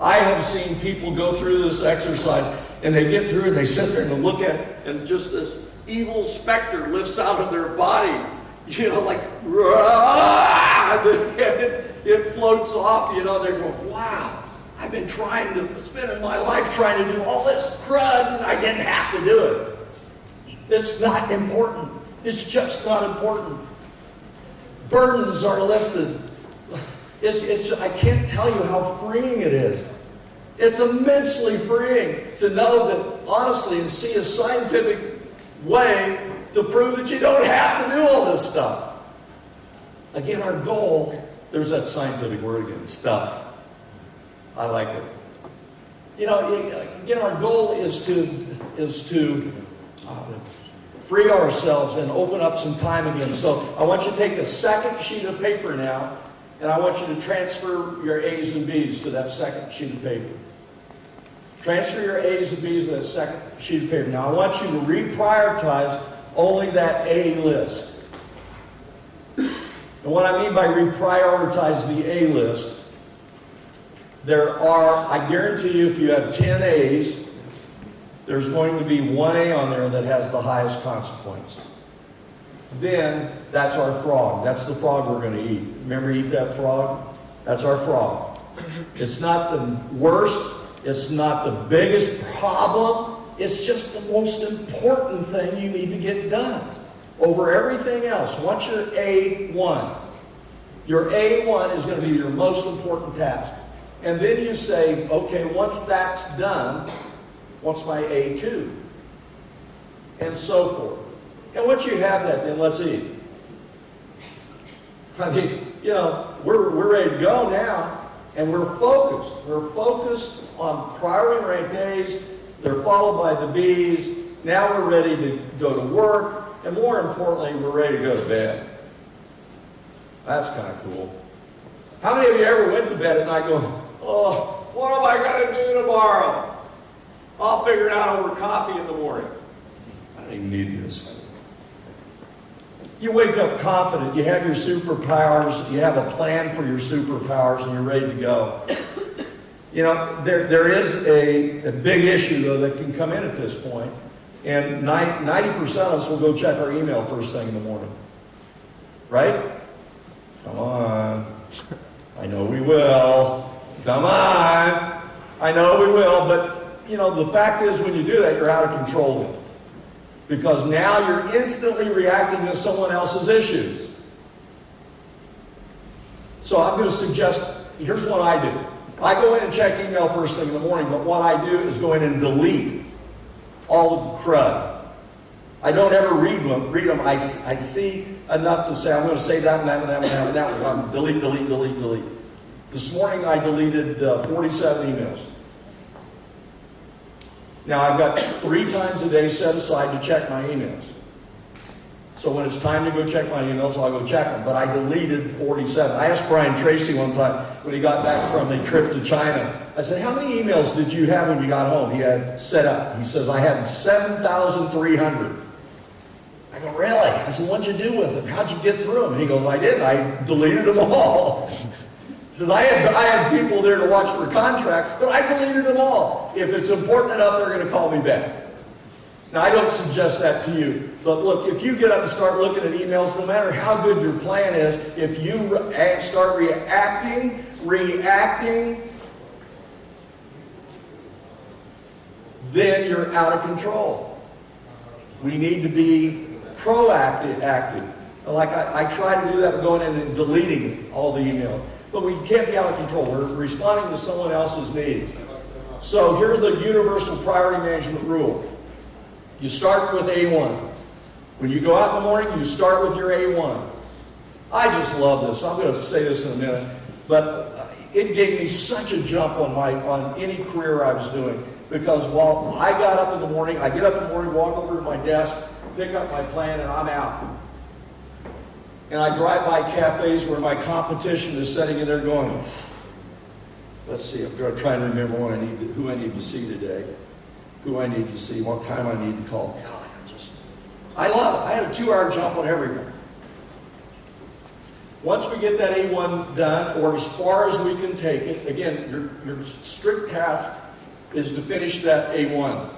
I have seen people go through this exercise, and they get through and they sit there and they look at it, and just this evil specter lifts out of their body, you know, like, it floats off, you know, they're going, wow, I've been spending my life trying to do all this crud, and I didn't have to do it. It's not important. It's just not important. Burdens are lifted. I can't tell you how freeing it is. It's immensely freeing to know that, honestly, and see a scientific way to prove that you don't have to do all this stuff. Again, our goal, there's that scientific word again, stuff. I like it. You know, again, our goal is to free ourselves and open up some time again. So I want you to take a second sheet of paper now, and I want you to transfer your A's and B's to that second sheet of paper. Transfer your A's and B's to that second sheet of paper. Now I want you to reprioritize only that A list. And what I mean by reprioritize the A list, there are, I guarantee you, if you have 10 A's, there's going to be one A on there that has the highest consequence. Then, that's our frog. That's the frog we're going to eat. Remember, eat that frog? That's our frog. It's not the worst, It's not the biggest problem. It's just the most important thing you need to get done over everything else. Once you're A1, your A1 is going to be your most important task. And then you say, okay, once that's done, what's my A2? And so forth. And once you have that, then let's eat. I mean, we're ready to go now, and we're focused. We're focused on priority ranked A's. They're followed by the B's. Now we're ready to go to work, and more importantly, we're ready to go to bed. That's kind of cool. How many of you ever went to bed at night going, oh, what am I going to do tomorrow? I'll figure it out over coffee in the morning. I don't even need this. You wake up confident, you have your superpowers, you have a plan for your superpowers, and you're ready to go. There is a big issue, though, that can come in at this point, and 90% of us will go check our email first thing in the morning. Right? Come on. I know we will. Come on. I know we will, but, the fact is when you do that, you're out of control then. Because now you're instantly reacting to someone else's issues. So I'm going to suggest, here's what I do. I go in and check email first thing in the morning, but what I do is go in and delete all the crud. I don't ever read them. I see enough to say, I'm going to say that and that and that and that and that. I'm delete, delete, delete, delete. This morning I deleted 47 emails. Now, I've got 3 times a day set aside to check my emails. So when it's time to go check my emails, I'll go check them. But I deleted 47. I asked Brian Tracy one time when he got back from a trip to China, I said, how many emails did you have when you got home? He had set up. He says, I had 7,300. I go, really? I said, what'd you do with them? How'd you get through them? And he goes, I did. I deleted them all. He says, I had people there to watch for contracts, but I deleted them all. If it's important enough, they're going to call me back. Now, I don't suggest that to you, but look, if you get up and start looking at emails, no matter how good your plan is, if you start reacting, then you're out of control. We need to be proactive, active. Like I try to do that, going in and deleting all the emails. But we can't be out of control. We're responding to someone else's needs. So here's the universal priority management rule. You start with A1. When you go out in the morning, you start with your A1. I just love this. I'm going to say this in a minute. But it gave me such a jump on any career I was doing. Because while I got up in the morning, I get up in the morning, walk over to my desk, pick up my plan, and I'm out. And I drive by cafes where my competition is sitting in there going, let's see, I'm going to try and remember who I need to see today, who I need to see, what time I need to call. God, I love it. I had a 2-hour jump on everyone. Once we get that A1 done, or as far as we can take it, again, your strict task is to finish that A1.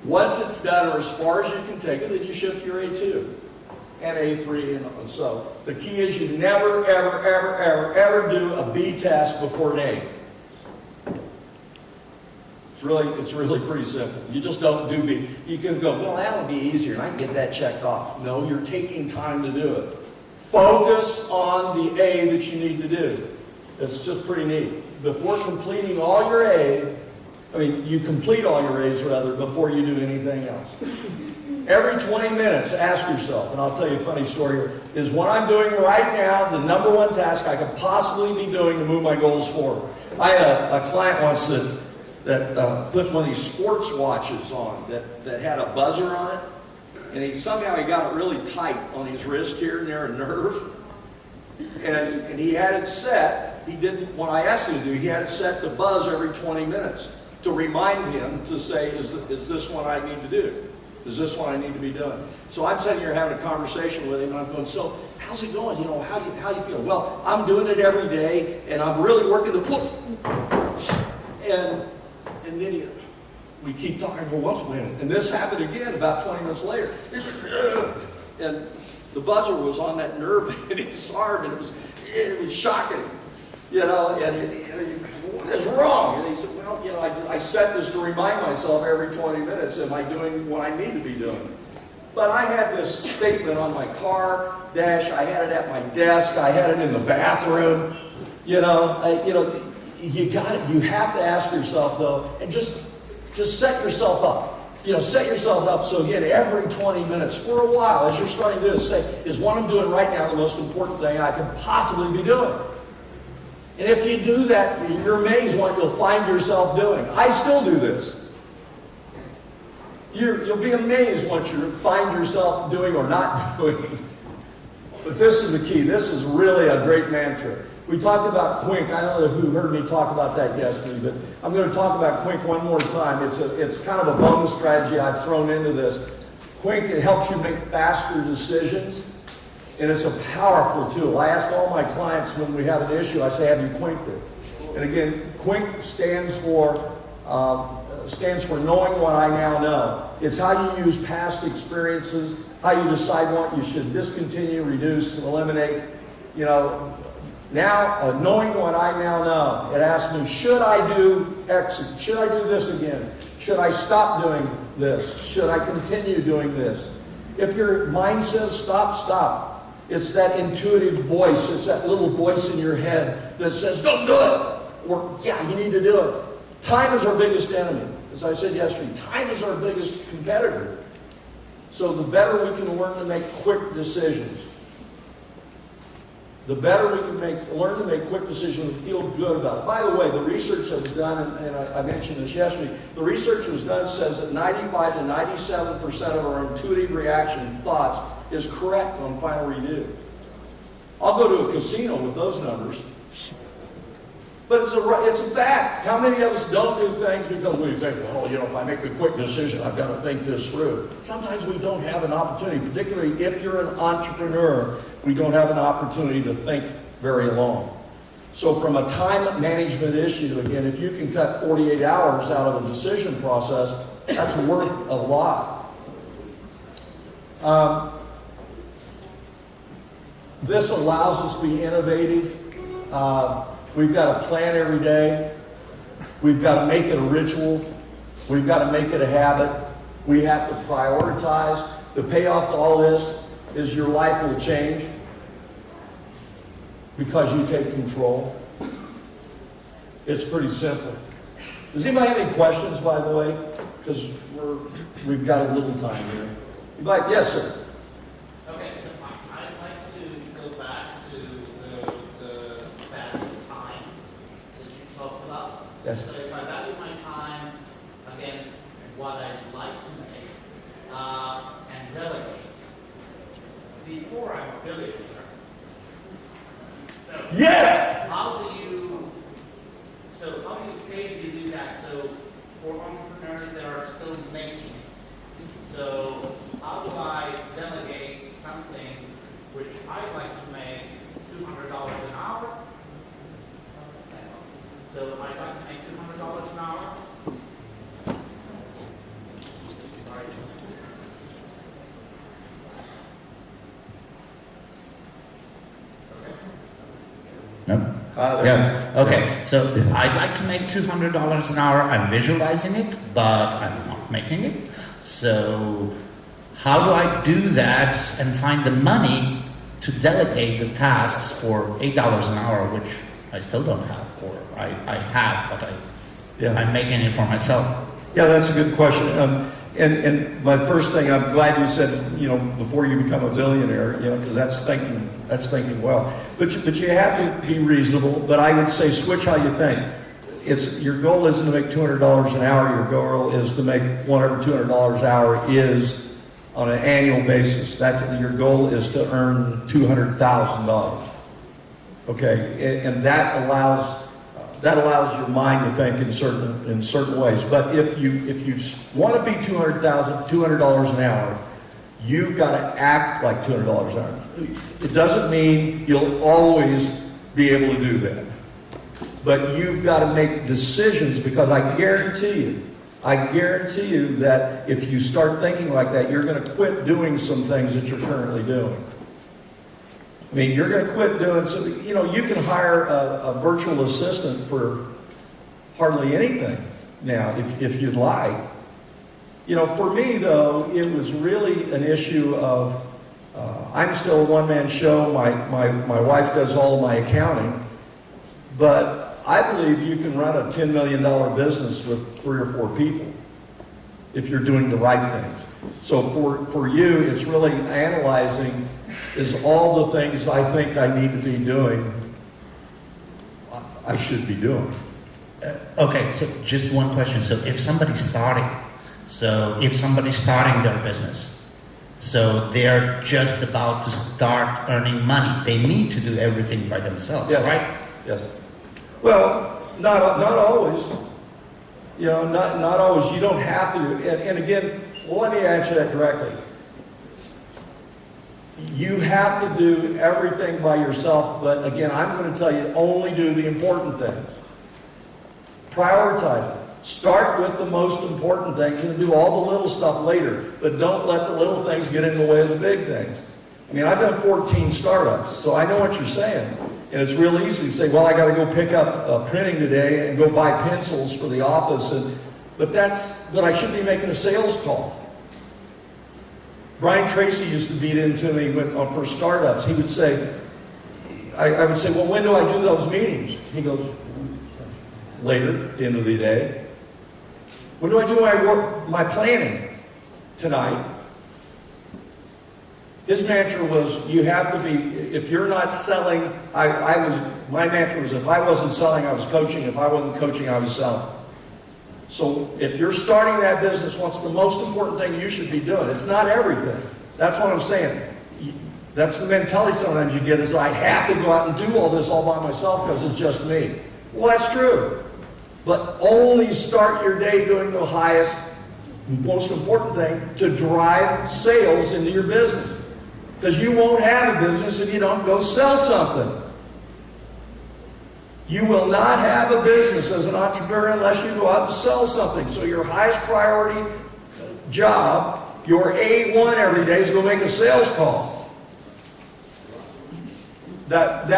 Once it's done, or as far as you can take it, then you shift your A2. And A3, and so the key is you never, ever, ever, ever, ever do a B task before an A. It's really pretty simple. You just don't do B. You can go, well, that'll be easier, and I can get that checked off. No, you're taking time to do it. Focus on the A that you need to do. It's just pretty neat. Before completing all your A's, you complete all your A's rather before you do anything else. Every 20 minutes, ask yourself, and I'll tell you a funny story here, is what I'm doing right now the number one task I could possibly be doing to move my goals forward? I had a client once that put one of these sports watches on that had a buzzer on it, and somehow he got it really tight on his wrist here near a nerve, and he had it set. He didn't. What I asked him to do, he had it set to buzz every 20 minutes to remind him to say, is this what I need to do? Is this what I need to be doing? So I'm sitting here having a conversation with him, and I'm going, so how's it going? How do you feel? Well, I'm doing it every day, and I'm really working the push. And then we keep talking, well, what's winning? And this happened again about 20 minutes later. And the buzzer was on that nerve in his arm, and it was shocking. And what is wrong? And he said, well, I set this to remind myself every 20 minutes, am I doing what I need to be doing? But I had this statement on my car dash, I had it at my desk, I had it in the bathroom. You have to ask yourself though, and just set yourself up. Set yourself up so again, every 20 minutes for a while, as you're starting to do this, say, is what I'm doing right now the most important thing I could possibly be doing? And if you do that, you're amazed what you'll find yourself doing. I still do this. You'll be amazed what you find yourself doing or not doing. But this is the key. This is really a great mantra. We talked about Quink. I don't know who heard me talk about that yesterday, but I'm going to talk about Quink one more time. It's kind of a bonus strategy I've thrown into this. Quink, it helps you make faster decisions, and it's a powerful tool. I ask all my clients when we have an issue, I say, have you Quinked it? And again, Quink stands for knowing what I now know. It's how you use past experiences, how you decide what you should discontinue, reduce, eliminate. Now, knowing what I now know, it asks me, should I do X? Should I do this again? Should I stop doing this? Should I continue doing this? If your mind says stop, stop. It's that intuitive voice. It's that little voice in your head that says, don't do it. Or, yeah, you need to do it. Time is our biggest enemy. As I said yesterday, time is our biggest competitor. So the better we can learn to make quick decisions, the better we can learn to make quick decisions and feel good about it. By the way, the research that was done, and I mentioned this yesterday, the research that was done says that 95 to 97% of our intuitive reaction thoughts is correct on final review. I'll go to a casino with those numbers. But it's a fact. How many of us don't do things because we think, if I make a quick decision, I've got to think this through. Sometimes we don't have an opportunity, particularly if you're an entrepreneur, we don't have an opportunity to think very long. So from a time management issue, again, if you can cut 48 hours out of a decision process, that's worth a lot. This allows us to be innovative. We've got to plan every day. We've got to make it a ritual. We've got to make it a habit. We have to prioritize. The payoff to all this is your life will change because you take control. It's pretty simple. Does anybody have any questions, by the way? Because we've got a little time here. Yes, sir. Yes. So if I value my time against what I'd like to make and delegate, before I'm a billionaire. So yes! How do you physically do that? So for entrepreneurs that are still making, so how do I delegate something which I'd like to make $200 an hour? So I'd like to make $200 an hour. Sorry. No? Yeah. Okay. So I'd like to make $200 an hour. I'm visualizing it, but I'm not making it. So how do I do that and find the money to delegate the tasks for $8 an hour, which I still don't have, or I have, but I'm making it for myself. Yeah, that's a good question. And my first thing, I'm glad you said, before you become a billionaire, because that's thinking well. But you have to be reasonable. But I would say switch how you think. Your goal isn't to make $200 an hour. Your goal is to make whatever $200 an hour is on an annual basis. Your goal is to earn $200,000. Okay, and that allows your mind to think in certain ways. But if you want to be $200 an hour, you've got to act like $200 an hour. It doesn't mean you'll always be able to do that, but you've got to make decisions, because I guarantee you that if you start thinking like that, you're going to quit doing some things that you're currently doing. I mean, you're going to quit doing you can hire a virtual assistant for hardly anything. now, if you'd like. You know, for me though, it was really an issue of, I'm still a one-man show, my wife does all of my accounting, but I believe you can run a $10 million business with 3 or 4 people if you're doing the right things. So for you, it's really analyzing, is all the things I think I need to be doing, I should be doing. Okay, so just one question. So if somebody's starting their business, so they're just about to start earning money, they need to do everything by themselves, Yes. right? Yes. Well, not always. You know, not always. You don't have to. And again, well, let me answer that directly. You have to do everything by yourself, but again, I'm going to tell you, only do the important things. Prioritize it. Start with the most important things and do all the little stuff later, but don't let the little things get in the way of the big things. I mean, I've done 14 startups, so I know what you're saying. And it's real easy to say, well, I got to go pick up printing today and go buy pencils for the office, but I should be making a sales call. Brian Tracy used to beat into me for startups. He would say, I would say, well, when do I do those meetings? He goes, later, at the end of the day. When do I do my planning? Tonight. His mantra was, you have to be, if you're not selling, my mantra was, if I wasn't selling, I was coaching. If I wasn't coaching, I was selling. So if you're starting that business, what's the most important thing you should be doing? It's not everything. That's what I'm saying. That's the mentality sometimes you get, is I have to go out and do all this all by myself because it's just me. Well, that's true. But only start your day doing the highest, most important thing, to drive sales into your business. Because you won't have a business if you don't go sell something. You will not have a business as an entrepreneur unless you go out and sell something. So your highest priority job, your A1 every day, is go make a sales call. That's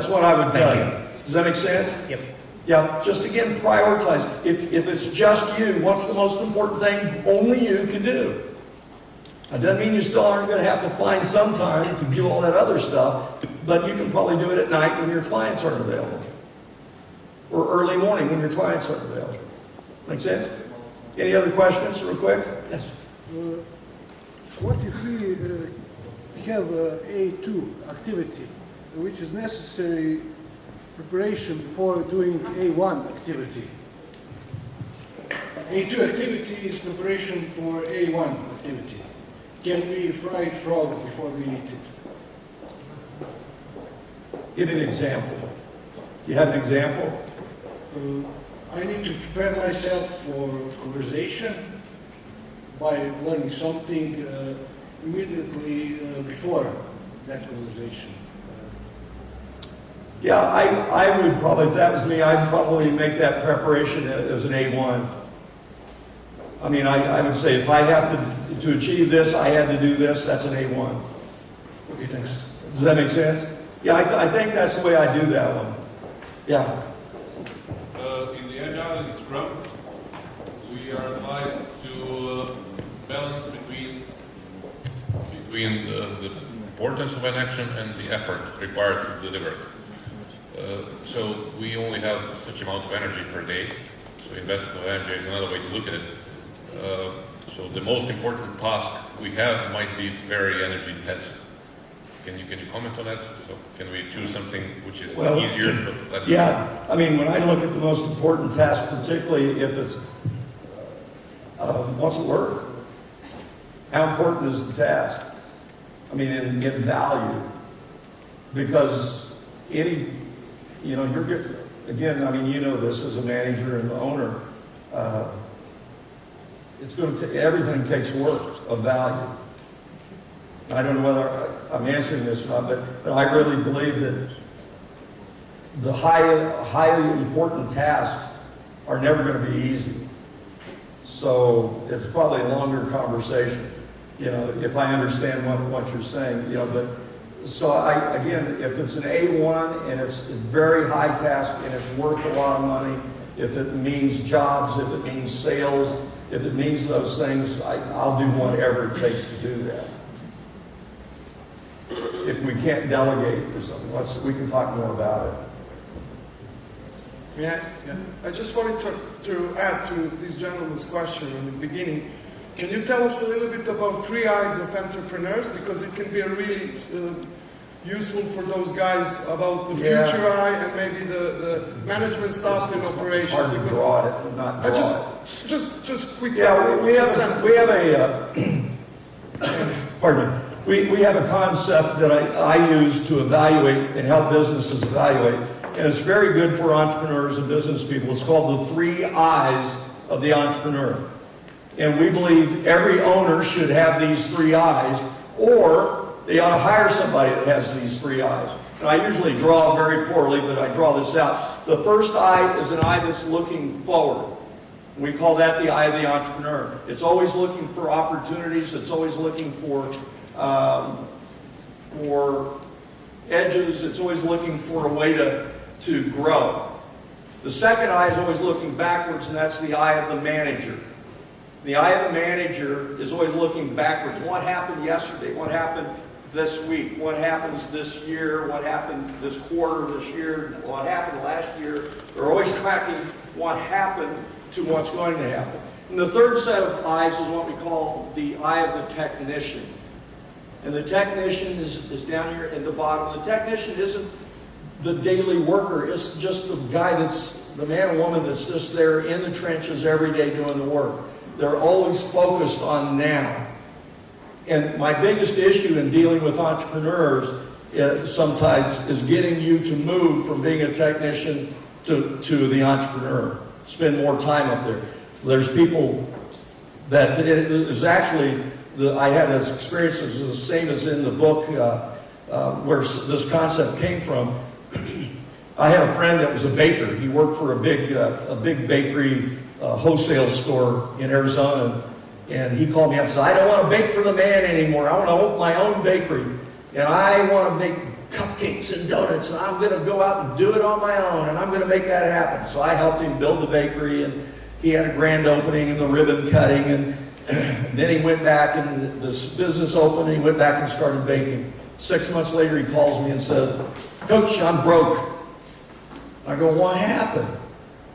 what I would tell you. Does that make sense? Yep. Yeah, just again, prioritize. If it's just you, what's the most important thing only you can do? That doesn't mean you still aren't going to have to find some time to do all that other stuff, but you can probably do it at night when your clients aren't available. Or early morning when your clients aren't available. Make sense? Any other questions real quick? Yes. What if we have a A2 activity, which is necessary preparation before doing A1 activity? A2 activity is preparation for A1 activity. Can we fry frog before we eat it? Give me an example. Do you have an example? I need to prepare myself for conversation by learning something immediately before that conversation. Yeah, I would probably, if that was me, I'd probably make that preparation as an A1. I mean, I would say if I have to achieve this, I had to do this, that's an A1. Okay, thanks. Does that make sense? Yeah, I think that's the way I do that one. Yeah. In the Agile and Scrum, we are advised to balance between the importance of an action and the effort required to deliver it. So we only have such amount of energy per day, so investment of energy is another way to look at it. So the most important task we have might be very energy intensive. Can you comment on that? So can we choose something which is easier but less? Yeah, I mean, when I look at the most important task, particularly if it's, what's it worth? How important is the task? I mean, in value. Because again, I mean, you know this as a manager and the owner, it's going to everything takes work of value. I don't know whether I'm answering this or not, but I really believe that the highly important tasks are never going to be easy. So it's probably a longer conversation, if I understand what you're saying, but so again, if it's an A1 and it's a very high task and it's worth a lot of money, if it means jobs, if it means sales, if it means those things, I'll do whatever it takes to do that. If we can't delegate or something, we can talk more about it. Yeah. I just wanted to add to this gentleman's question in the beginning. Can you tell us a little bit about 3 I's of entrepreneurs? Because it can be a really useful for those guys about the future eye and maybe the management staff and operations. Hard to draw it, not draw it. Just quickly. Yeah, we have a pardon me. We have a concept that I use to evaluate and help businesses evaluate, and it's very good for entrepreneurs and business people. It's called the 3 I's of the entrepreneur. And we believe every owner should have these 3 I's, or they ought to hire somebody that has these 3 I's. And I usually draw very poorly, but I draw this out. The first I is an eye that's looking forward. We call that the eye of the entrepreneur. It's always looking for opportunities. It's always looking for edges. It's always looking for a way to grow. The second eye is always looking backwards, and that's the eye of the manager. The eye of the manager is always looking backwards. What happened yesterday? What happened this week? What happens this year? What happened this quarter, this year? What happened last year? They're always tracking what happened to what's going to happen. And the third set of eyes is what we call the eye of the technician. And the technician is down here at the bottom. The technician isn't the daily worker. It's just the guy that's, the man or woman that's just there in the trenches every day doing the work. They're always focused on now. And my biggest issue in dealing with entrepreneurs sometimes is getting you to move from being a technician to the entrepreneur. Spend more time up there. There's people that it is actually, I had this experience that was the same as in the book where this concept came from. I had a friend that was a baker. He worked for a big bakery wholesale store in Arizona, and he called me up and said, I don't want to bake for the man anymore. I want to open my own bakery, and I want to make cupcakes and donuts, and I'm going to go out and do it on my own, and I'm going to make that happen. So I helped him build the bakery, and he had a grand opening and the ribbon cutting, and then he went back and this business opened, and he went back and started baking. 6 months later, he calls me and said, Coach, I'm broke. I go, what happened?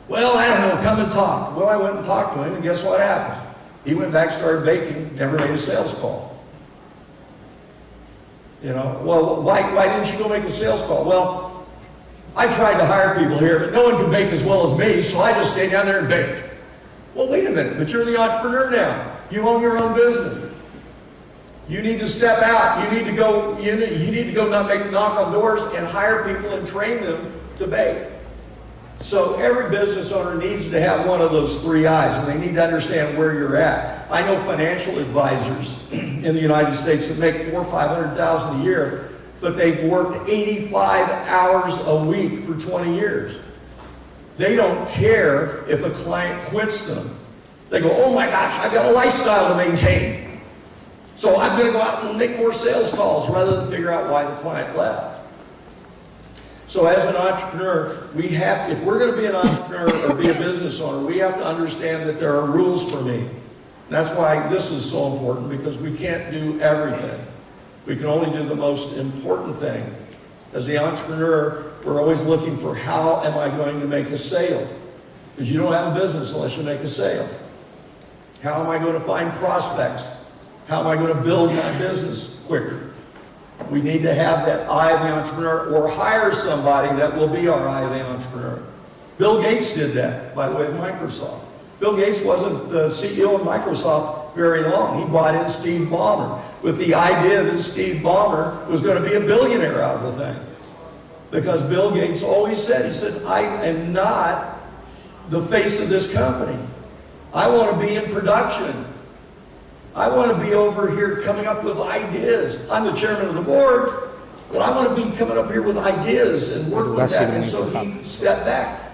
Well, I don't know, come and talk. Well, I went and talked to him, and guess what happened? He went back, started baking, never made a sales call. You know, well, why didn't you go make a sales call? Well, I tried to hire people here, but no one can bake as well as me, so I just stay down there and bake. Well, wait a minute, but you're the entrepreneur now. You own your own business. You need to step out. You need to go. You need to go knock on doors and hire people and train them to bake. So every business owner needs to have one of those 3 I's, and they need to understand where you're at. I know financial advisors in the United States that make $400,000 or $500,000 a year, but they've worked 85 hours a week for 20 years. They don't care if a client quits them. They go, oh my gosh, I've got a lifestyle to maintain. So I'm going to go out and make more sales calls rather than figure out why the client left. So as an entrepreneur, if we're going to be an entrepreneur or be a business owner, we have to understand that there are rules for me. And that's why this is so important, because we can't do everything. We can only do the most important thing. As the entrepreneur, we're always looking for how am I going to make a sale? Because you don't have a business unless you make a sale. How am I going to find prospects? How am I going to build my business quicker? We need to have that eye of the entrepreneur, or hire somebody that will be our eye of the entrepreneur. Bill Gates did that, by the way, of Microsoft. Bill Gates wasn't the CEO of Microsoft very long. He brought in Steve Ballmer with the idea that Steve Ballmer was going to be a billionaire out of the thing. Because Bill Gates always said, he said, I am not the face of this company. I want to be in production. I want to be over here coming up with ideas. I'm the chairman of the board, but I want to be coming up here with ideas and work with that. And so he stepped back.